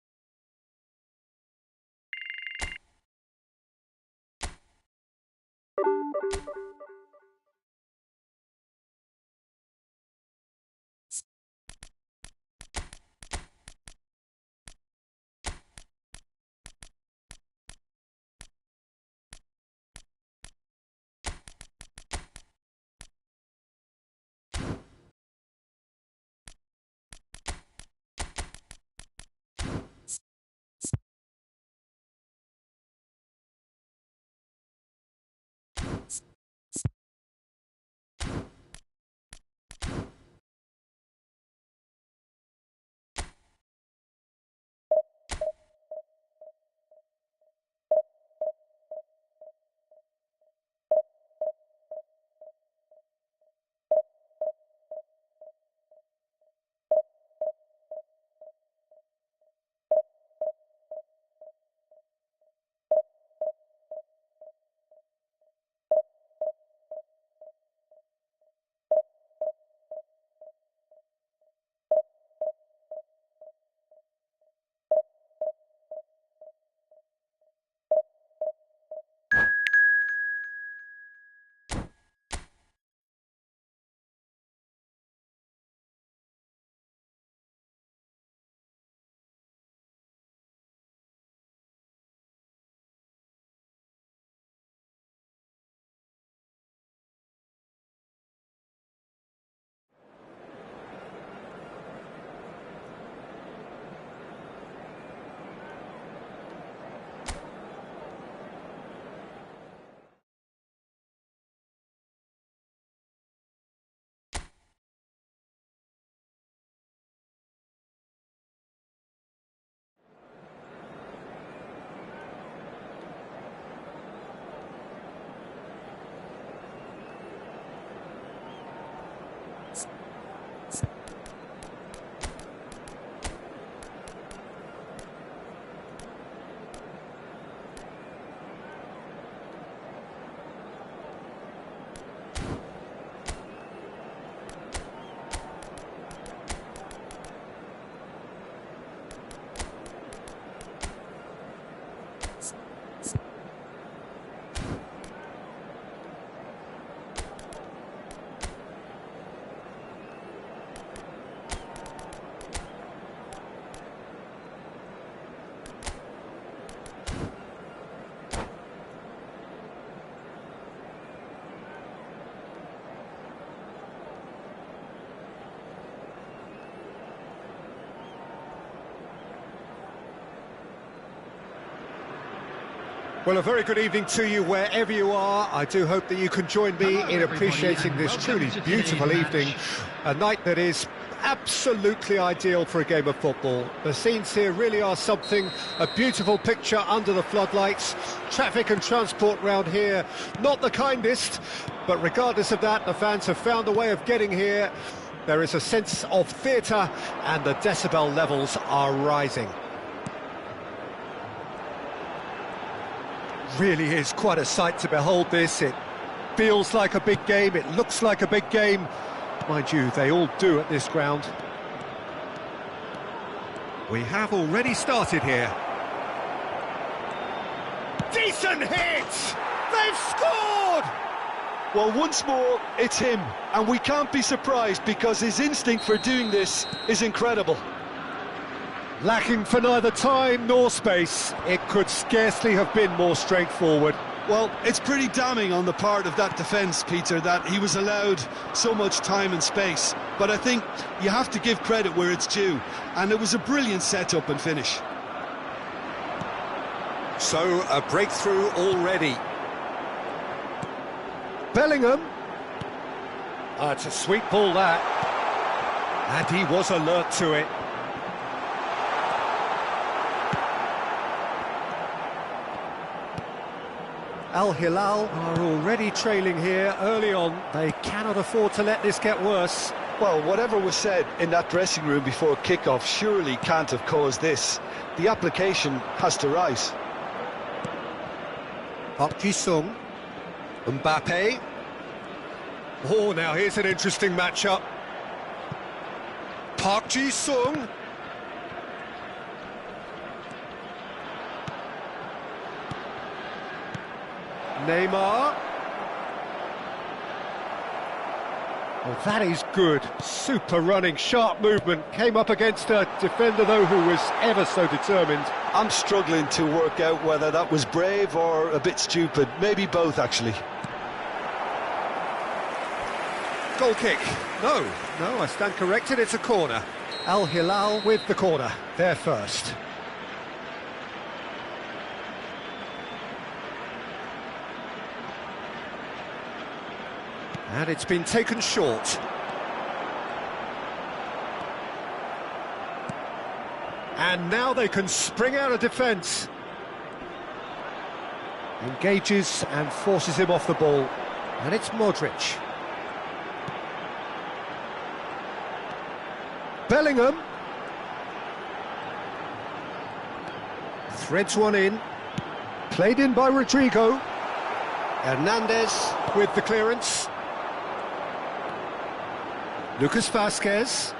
Well, a very good evening to you wherever you are. I do hope that you can join me in appreciating this truly beautiful evening, a night that is absolutely ideal for a game of football. The scenes here really are something, a beautiful picture under the floodlights. Traffic and transport round here, not the kindest, but regardless of that, the fans have found a way of getting here. There is a sense of theatre and the decibel levels are rising. Really is quite a sight to behold this. It feels like a big game, it looks like a big game. Mind you, they all do at this ground. We have already started here. Decent hit! They've scored! Well, once more, it's him, and we can't be surprised because his instinct for doing this is incredible. Lacking for neither time nor space, it could scarcely have been more straightforward. Well, it's pretty damning on the part of that defence, Peter, that he was allowed so much time and space. But I think you have to give credit where it's due, and it was a brilliant setup and finish. So, a breakthrough already. Bellingham. It's a sweet ball, that. And he was alert to it. Al Hilal are already trailing here early on. They cannot afford to let this get worse. Well, whatever was said in that dressing room before kick-off surely can't have caused this. The application has to rise. Park Ji-sung. Mbappe. Oh, now here's an interesting matchup. Park Ji-sung. Neymar. Oh, that is good. Super running, sharp movement. Came up against a defender, though, who was ever so determined. I'm struggling to work out whether that was brave or a bit stupid. Maybe both, actually. Goal kick. No, I stand corrected. It's a corner. Al Hilal with the corner. They're first. And it's been taken short. And now they can spring out of defence. Engages and forces him off the ball. And it's Modric. Bellingham. Threads one in. Played in by Rodrigo. Hernandez with the clearance. Lucas Vazquez.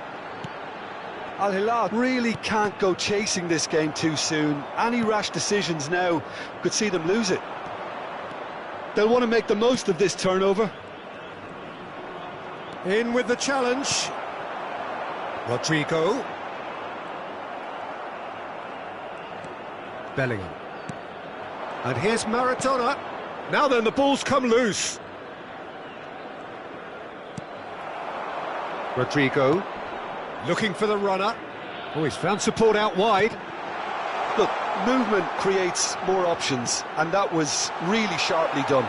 Al Hilal really can't go chasing this game too soon. Any rash decisions now could see them lose it. They'll want to make the most of this turnover. In with the challenge. Rodrigo. Bellingham. And here's Maradona. Now then, the ball's come loose. Rodrigo, looking for the runner. Oh, he's found support out wide. Look, movement creates more options, and that was really sharply done.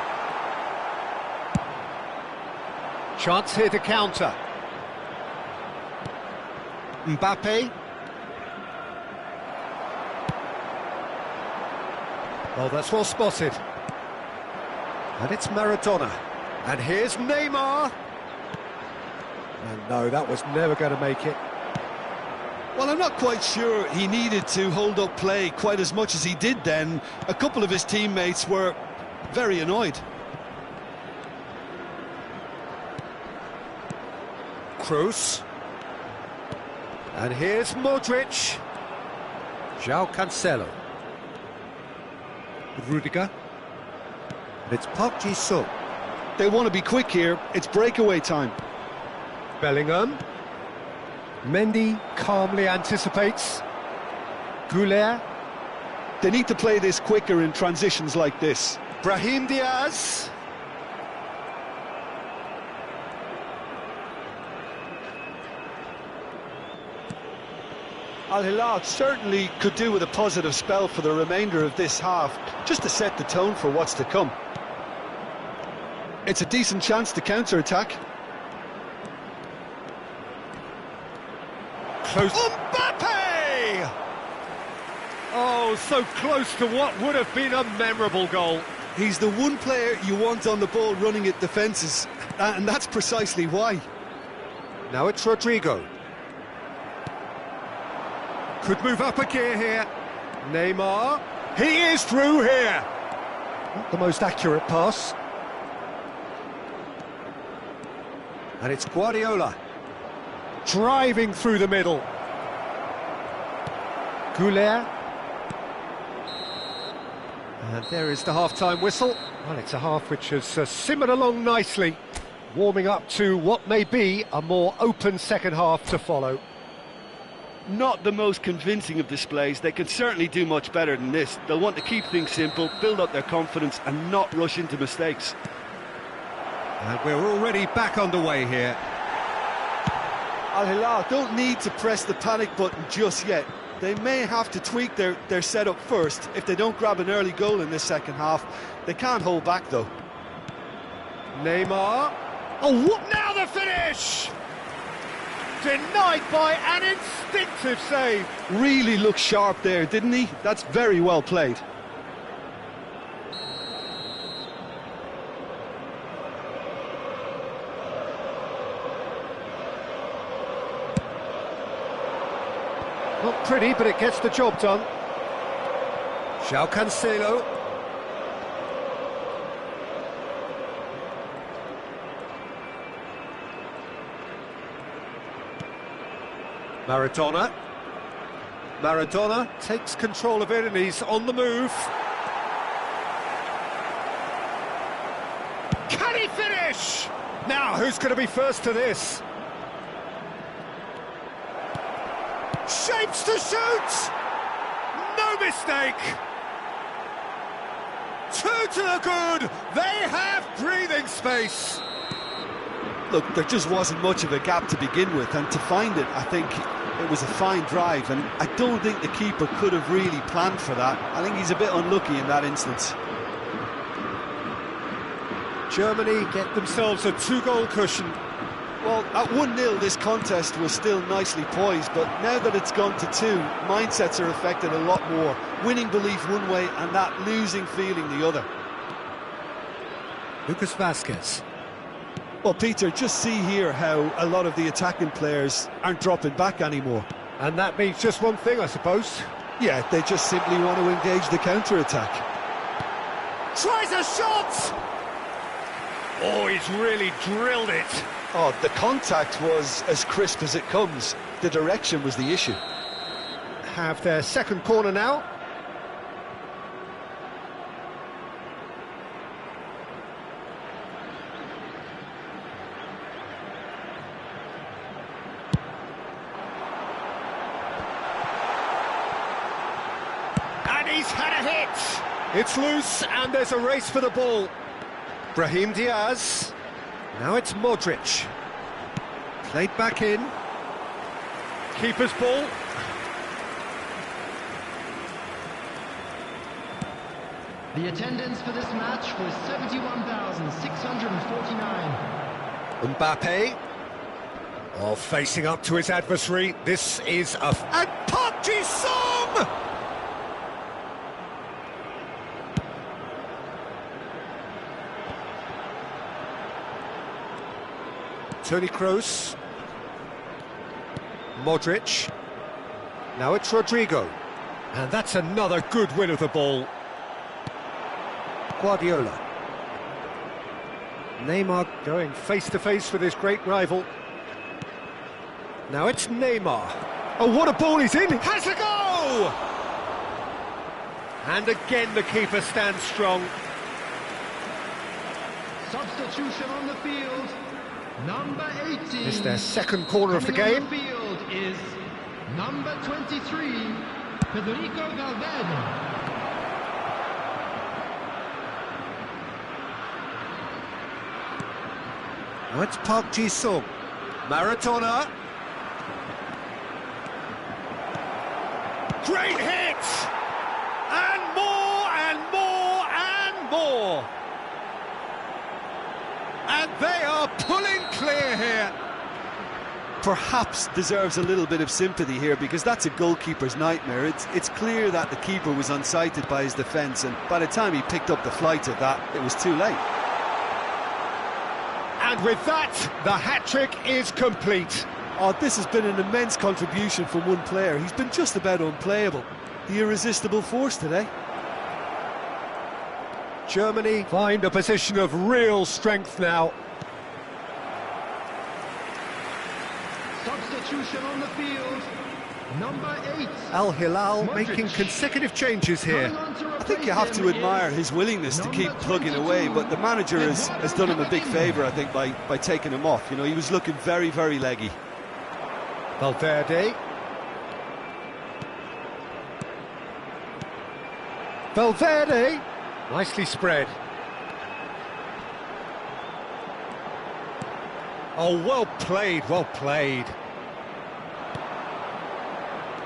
Chance here to counter. Mbappe. Oh, that's well spotted. And it's Maradona. And here's Neymar. And no, that was never going to make it. Well, I'm not quite sure he needed to hold up play quite as much as he did then. A couple of his teammates were very annoyed. Kroos. And here's Modric. João Cancelo. Rudiger. And it's Park Ji-sung. They want to be quick here. It's breakaway time. Bellingham. Mendy calmly anticipates. Goulet. They need to play this quicker in transitions like this. Brahim Diaz. Al Hilal certainly could do with a positive spell for the remainder of this half, just to set the tone for what's to come. It's a decent chance to counter-attack. Close. Mbappe! Oh, so close to what would have been a memorable goal. He's the one player you want on the ball running at defences, and that's precisely why. Now it's Rodrigo. Could move up a gear here. Neymar. He is through here. Not the most accurate pass. And it's Guardiola. Driving through the middle. Goulet. And there is the half-time whistle. Well, it's a half which has simmered along nicely, warming up to what may be a more open second half to follow. Not the most convincing of displays. They can certainly do much better than this. They'll want to keep things simple, build up their confidence and not rush into mistakes. And we're already back underway here. Al Hilal don't need to press the panic button just yet. They may have to tweak their setup first if they don't grab an early goal in this second half. They can't hold back though. Neymar. Oh, what now the finish? Denied by an instinctive save. Really looked sharp there, didn't he? That's very well played. Not pretty, but it gets the job done. João Cancelo. Maradona. Maradona takes control of it and he's on the move. Can he finish? Now, who's going to be first to this? Shapes to shoot! No mistake! Two to the good! They have breathing space! Look, there just wasn't much of a gap to begin with, and to find it, I think it was a fine drive, and I don't think the keeper could have really planned for that. I think he's a bit unlucky in that instance. Germany get themselves a two-goal cushion. Well, at 1-0 this contest was still nicely poised, but now that it's gone to 2, mindsets are affected a lot more. Winning belief one way and that losing feeling the other. Lucas Vazquez. Well, Peter, just see here how a lot of the attacking players aren't dropping back anymore. And that means just one thing, I suppose. Yeah, they just simply want to engage the counter-attack. Tries a shot! Oh, he's really drilled it. Oh, the contact was as crisp as it comes. The direction was the issue. Have their second corner now. And he's had a hit. It's loose and there's a race for the ball. Brahim Diaz. Now it's Modric. Played back in. Keeper's ball. The attendance for this match was 71,649. Mbappe. Oh, facing up to his adversary. This is a... And Park Ji-sung! Toni Kroos. Modric. Now it's Rodrigo. And that's another good win of the ball. Guardiola. Neymar going face-to-face with his great rival. Now it's Neymar. Oh, what a ball he's in! Has a go! And again the keeper stands strong. Substitution on the field. Number 18. It's their second corner of the game. On the field is number 23, Federico Valverde. Now it's Park Ji-sung. Maradona. Great hit! And more and more and more! And they are pulling clear here. Perhaps deserves a little bit of sympathy here, because that's a goalkeeper's nightmare. It's clear that the keeper was unsighted by his defence, and by the time he picked up the flight of that, it was too late. And with that, the hat-trick is complete. Oh, this has been an immense contribution from one player. He's been just about unplayable. The irresistible force today. Germany find a position of real strength now. Substitution on the field. Number 8. Al Hilal Modric. making consecutive changes here. I think you have to admire his willingness to keep plugging away, but the manager has done him a big favour, I think, by taking him off. You know, he was looking very, very leggy. Valverde. Valverde. Nicely spread. Oh, well played, well played.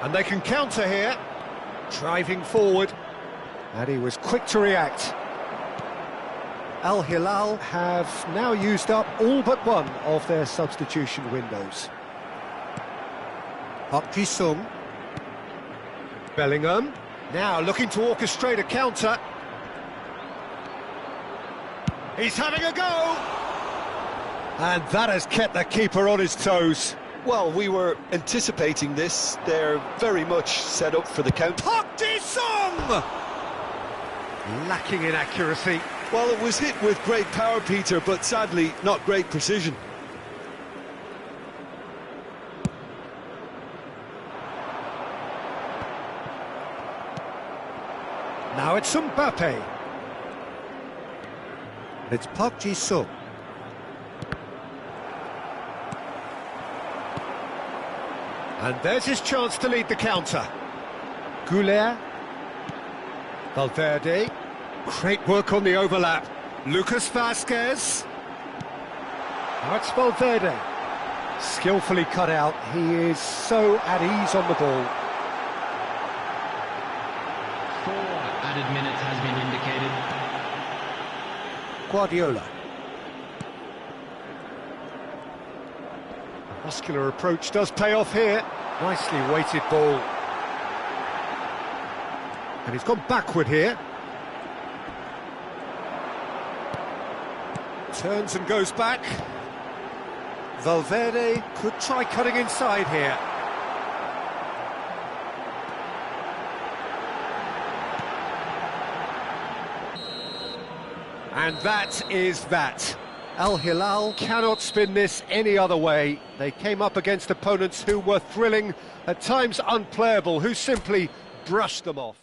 And they can counter here. Driving forward. And he was quick to react. Al Hilal have now used up all but one of their substitution windows. Park Ji-sung. Bellingham. Now looking to orchestrate a counter. He's having a go! And that has kept the keeper on his toes. Well, we were anticipating this. They're very much set up for the counter. Park Ji-sung! Lacking in accuracy. Well, it was hit with great power, Peter, but sadly not great precision. Now it's Mbappe. It's Park Ji-sung. And there's his chance to lead the counter. Goulet. Valverde. Great work on the overlap. Lucas Vazquez. Now it's Valverde. Skillfully cut out. He is so at ease on the ball. 4 added minutes has been indicated. Guardiola. The muscular approach does pay off here. Nicely weighted ball. And he's gone backward here. Turns and goes back. Valverde could try cutting inside here. And that is that. Al Hilal cannot spin this any other way. They came up against opponents who were thrilling, at times unplayable, who simply brushed them off.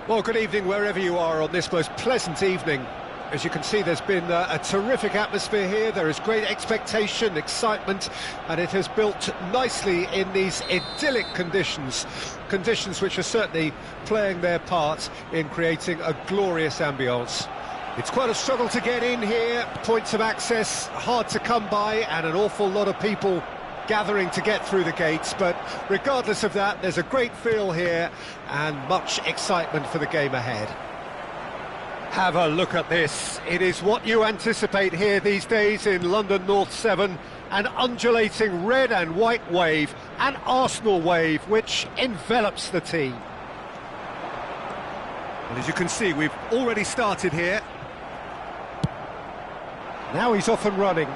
Well, good evening wherever you are on this most pleasant evening. As you can see, there's been a terrific atmosphere here. There is great expectation, excitement, and it has built nicely in these idyllic conditions. Conditions which are certainly playing their part in creating a glorious ambience. It's quite a struggle to get in here, points of access hard to come by, and an awful lot of people gathering to get through the gates, but regardless of that, there's a great feel here and much excitement for the game ahead. Have a look at this. It is what you anticipate here these days in London North 7, an undulating red and white wave, an Arsenal wave which envelops the team. And as you can see, we've already started here. Now he's off and running.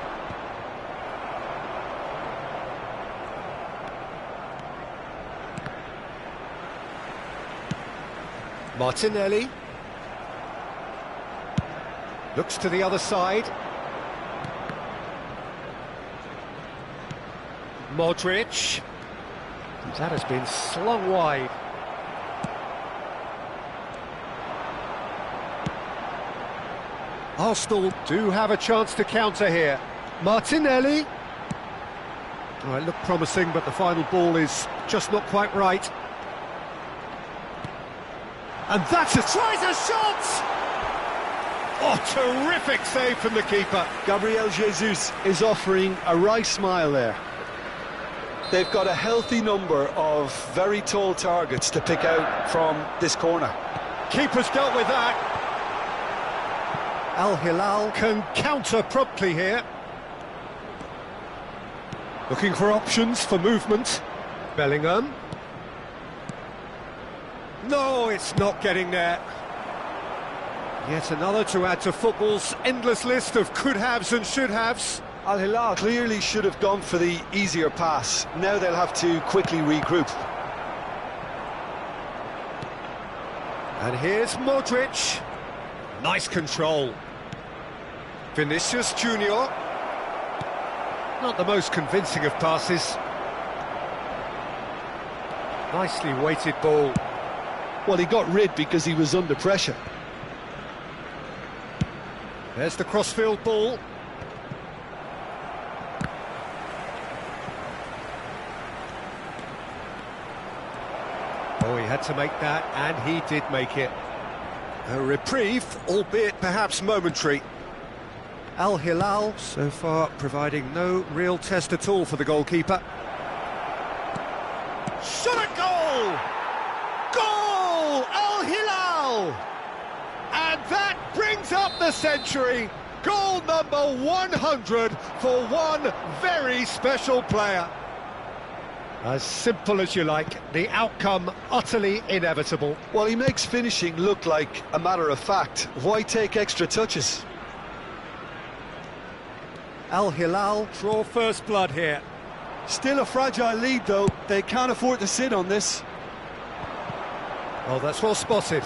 Martinelli looks to the other side. Modric. That has been slung wide. Arsenal do have a chance to counter here. Martinelli. Oh, it looked promising, but the final ball is just not quite right. And that's a tries a shot! Oh, terrific save from the keeper. Gabriel Jesus is offering a wry smile there. They've got a healthy number of very tall targets to pick out from this corner. Keeper's dealt with that. Al Hilal can counter promptly here. Looking for options for movement. Bellingham. No, it's not getting there. Yet another to add to football's endless list of could-haves and should-haves. Al Hilal clearly should have gone for the easier pass. Now they'll have to quickly regroup. And here's Modric. Nice control. Vinicius Junior. Not the most convincing of passes. Nicely weighted ball. Well, he got rid because he was under pressure. There's the crossfield ball. Oh, he had to make that, and he did make it. A reprieve, albeit perhaps momentary. Al Hilal, so far, providing no real test at all for the goalkeeper. Shot at goal! Goal! Al Hilal! And that brings up the century. Goal number 100 for one very special player. As simple as you like, the outcome utterly inevitable. Well, he makes finishing look like a matter of fact. Why take extra touches? Al Hilal draw first blood here. Still a fragile lead, though. They can't afford to sit on this. Oh, that's well spotted.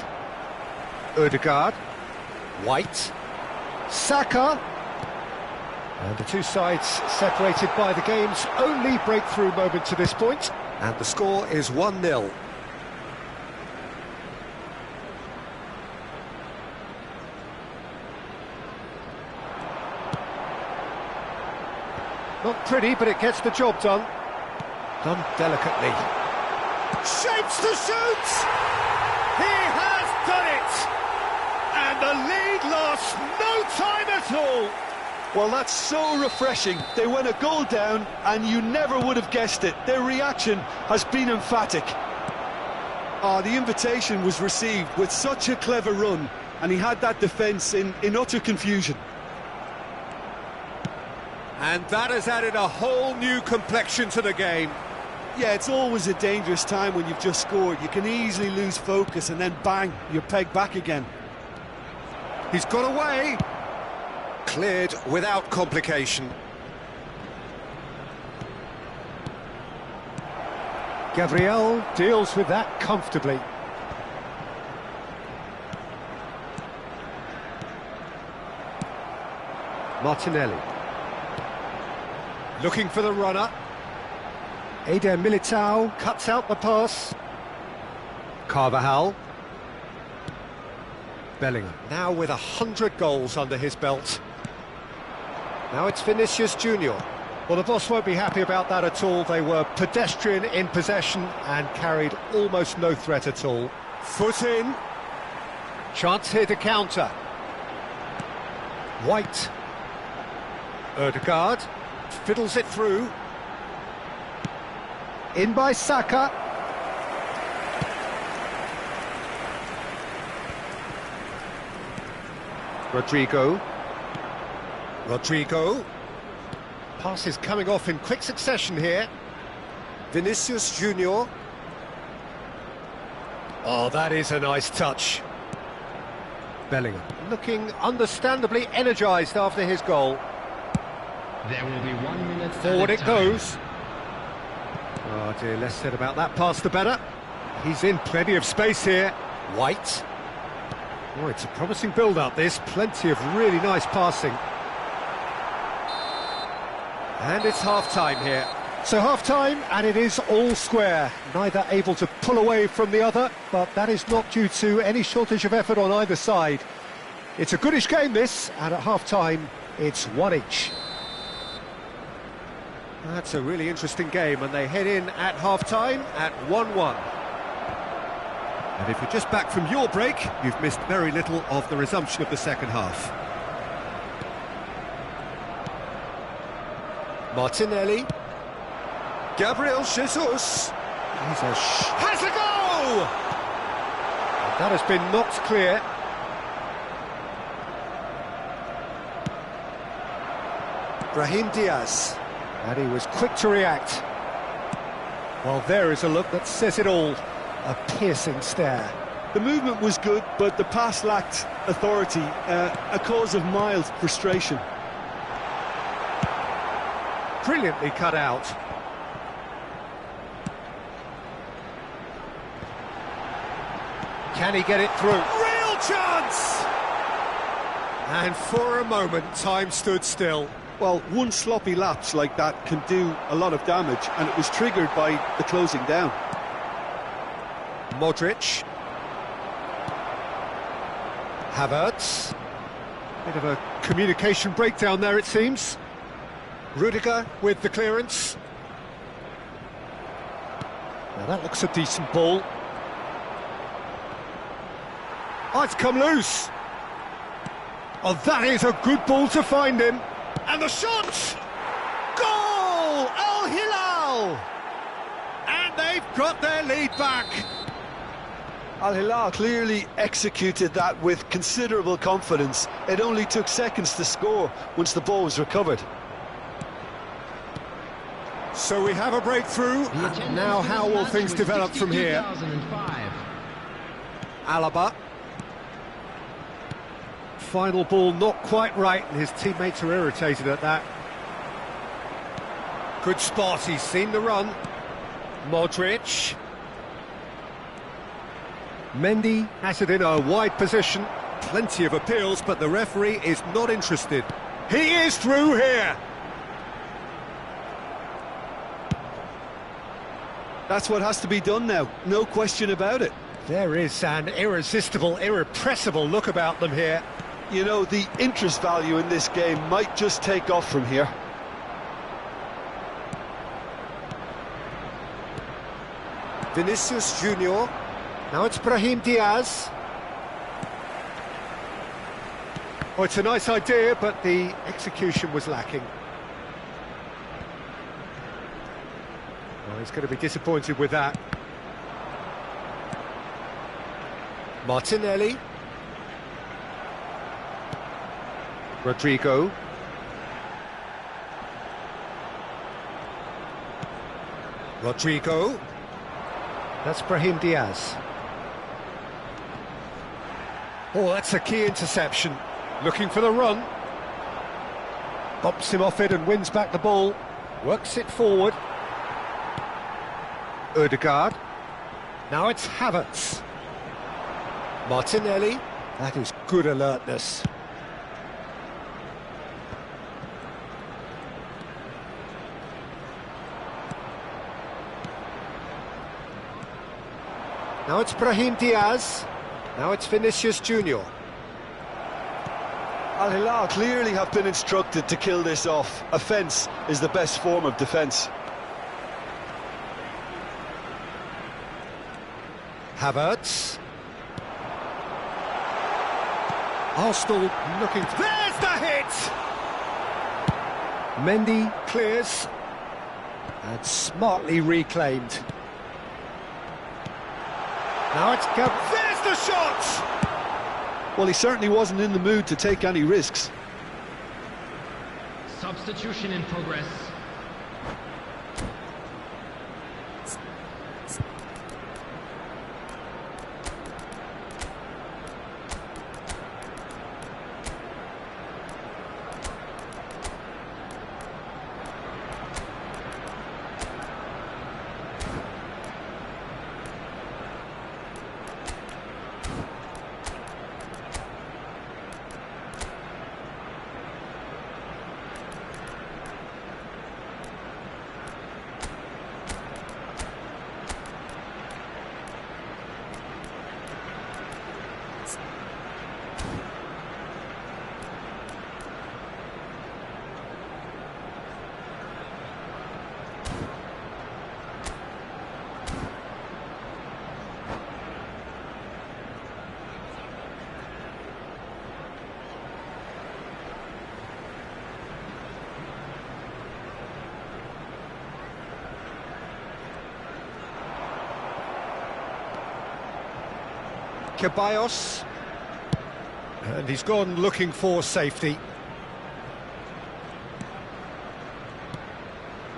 Odegaard, White, Saka, and the two sides separated by the game's only breakthrough moment to this point, and the score is 1-0. Not pretty, but it gets the job done. Done delicately. Shapes to shoot! He has done it! And the lead lost no time at all! Well, that's so refreshing. They went a goal down, and you never would have guessed it. Their reaction has been emphatic. The invitation was received with such a clever run, and he had that defence in utter confusion. And that has added a whole new complexion to the game. Yeah, it's always a dangerous time when you've just scored. You can easily lose focus, and then bang, you're pegged back again. He's got away. Cleared without complication. Gabriel deals with that comfortably. Martinelli. Looking for the runner. Eder Militao cuts out the pass. Carvajal. Bellingham, now with 100 goals under his belt. Now it's Vinicius Junior. Well, the boss won't be happy about that at all. They were pedestrian in possession and carried almost no threat at all. Foot in. Chance here to counter. White. Ødegaard fiddles it through. In by Saka. Rodrigo. Pass is coming off in quick succession here. Vinicius Junior. Oh, that is a nice touch. Bellingham looking understandably energised after his goal. There will be 1 minute. Forward it goes. Oh dear, less said about that pass the better. He's in plenty of space here. White. Oh, it's a promising build-up this. Plenty of really nice passing. And it's half-time here. So half-time, and it is all square. Neither able to pull away from the other, but that is not due to any shortage of effort on either side. It's a goodish game, this, and at half-time, it's one each. That's a really interesting game, and they head in at half-time at 1-1. And if you're just back from your break, you've missed very little of the resumption of the second half. Martinelli. Gabriel Jesus. Has a goal! And that has been knocked clear. Brahim Diaz. And he was quick to react. Well, there is a look that says it all. A piercing stare. The movement was good, but the pass lacked authority, a cause of mild frustration. Brilliantly cut out. Can he get it through? Real chance! And for a moment, time stood still. Well, one sloppy lapse like that can do a lot of damage, and it was triggered by the closing down. Modric. Havertz. Bit of a communication breakdown there, it seems. Rudiger with the clearance. Now that looks a decent ball. Oh, it's come loose. Oh, that is a good ball to find him. And the shot! Goal! Al Hilal! And they've got their lead back. Al Hilal clearly executed that with considerable confidence. It only took seconds to score once the ball was recovered. So we have a breakthrough. Now how will things develop from here? Alaba. Final ball not quite right, and his teammates are irritated at that. Good spot, he's seen the run. Modric. Mendy has it in a wide position. Plenty of appeals, but the referee is not interested. He is through here. That's what has to be done now, no question about it. There is an irresistible, irrepressible look about them here. You know, the interest value in this game might just take off from here. Vinicius Junior. Now it's Brahim Diaz. Oh, it's a nice idea, but the execution was lacking. Well, he's going to be disappointed with that. Martinelli. Rodrigo. That's Brahim Diaz. Oh, that's a key interception. Looking for the run. Bumps him off it and wins back the ball. Works it forward. Ødegaard. Now it's Havertz. Martinelli. That is good alertness. Now it's Brahim Diaz. Now it's Vinicius Junior. Al Hilal clearly have been instructed to kill this off. Offence is the best form of defence. Havertz. Arsenal looking... There's the hit! Mendy Clears. and smartly reclaimed. Now it's There's the shot! Well, he certainly wasn't in the mood to take any risks. Substitution in progress. Ceballos, and he's gone looking for safety.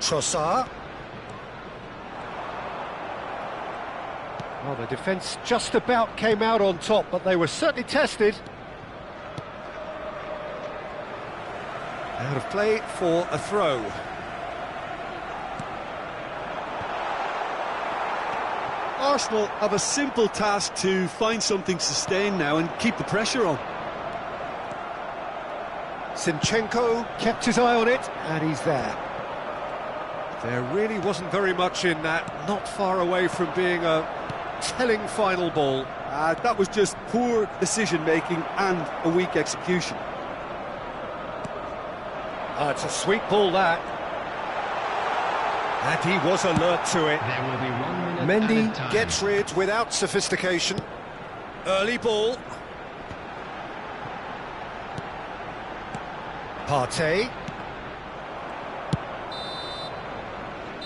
Trossard. Well, the defence just about came out on top, but they were certainly tested. Out of play for a throw. Arsenal have a simple task to find something sustained now and keep the pressure on. Zinchenko Kept his eye on it, and he's there. There really wasn't very much in that, not far away from being a telling final ball. That was just poor decision-making and a weak execution. It's a sweet ball, that. And he was alert to it. There will be 1 minute Mendy added time. Gets rid without sophistication. Early ball. Partey.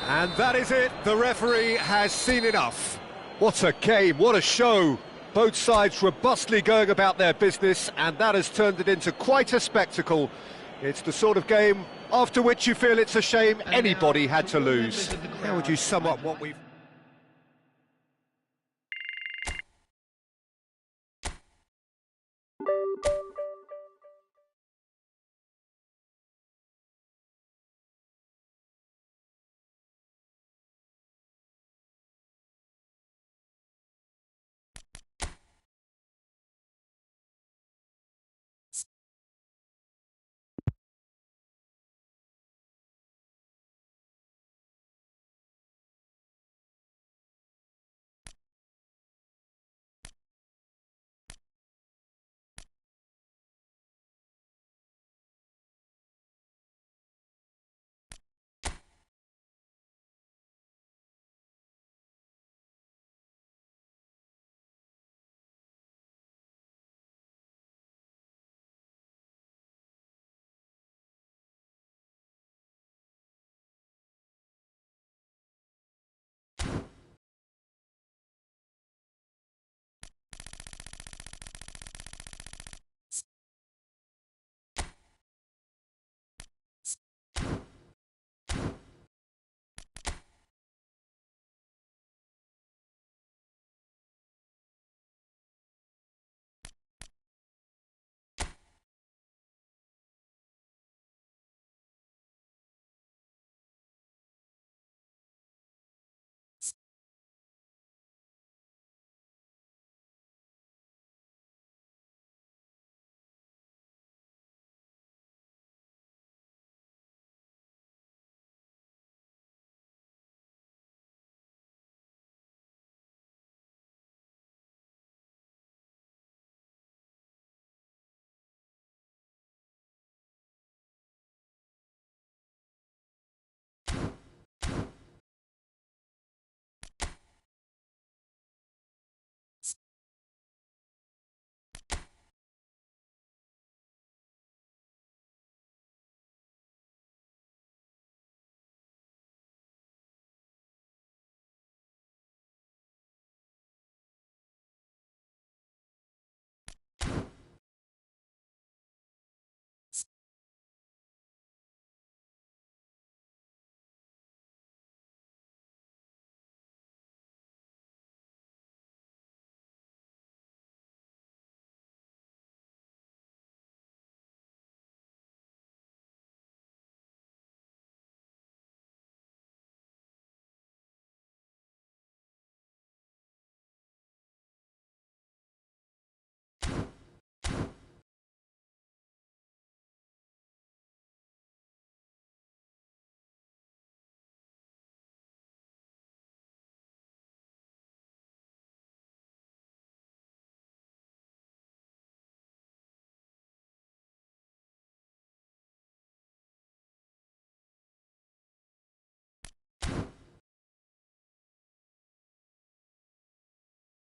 And that is it. The referee has seen enough. What a game, what a show. Both sides robustly going about their business, and that has turned it into quite a spectacle. It's the sort of game after which you feel it's a shame anybody had to lose. How would you sum up what we've...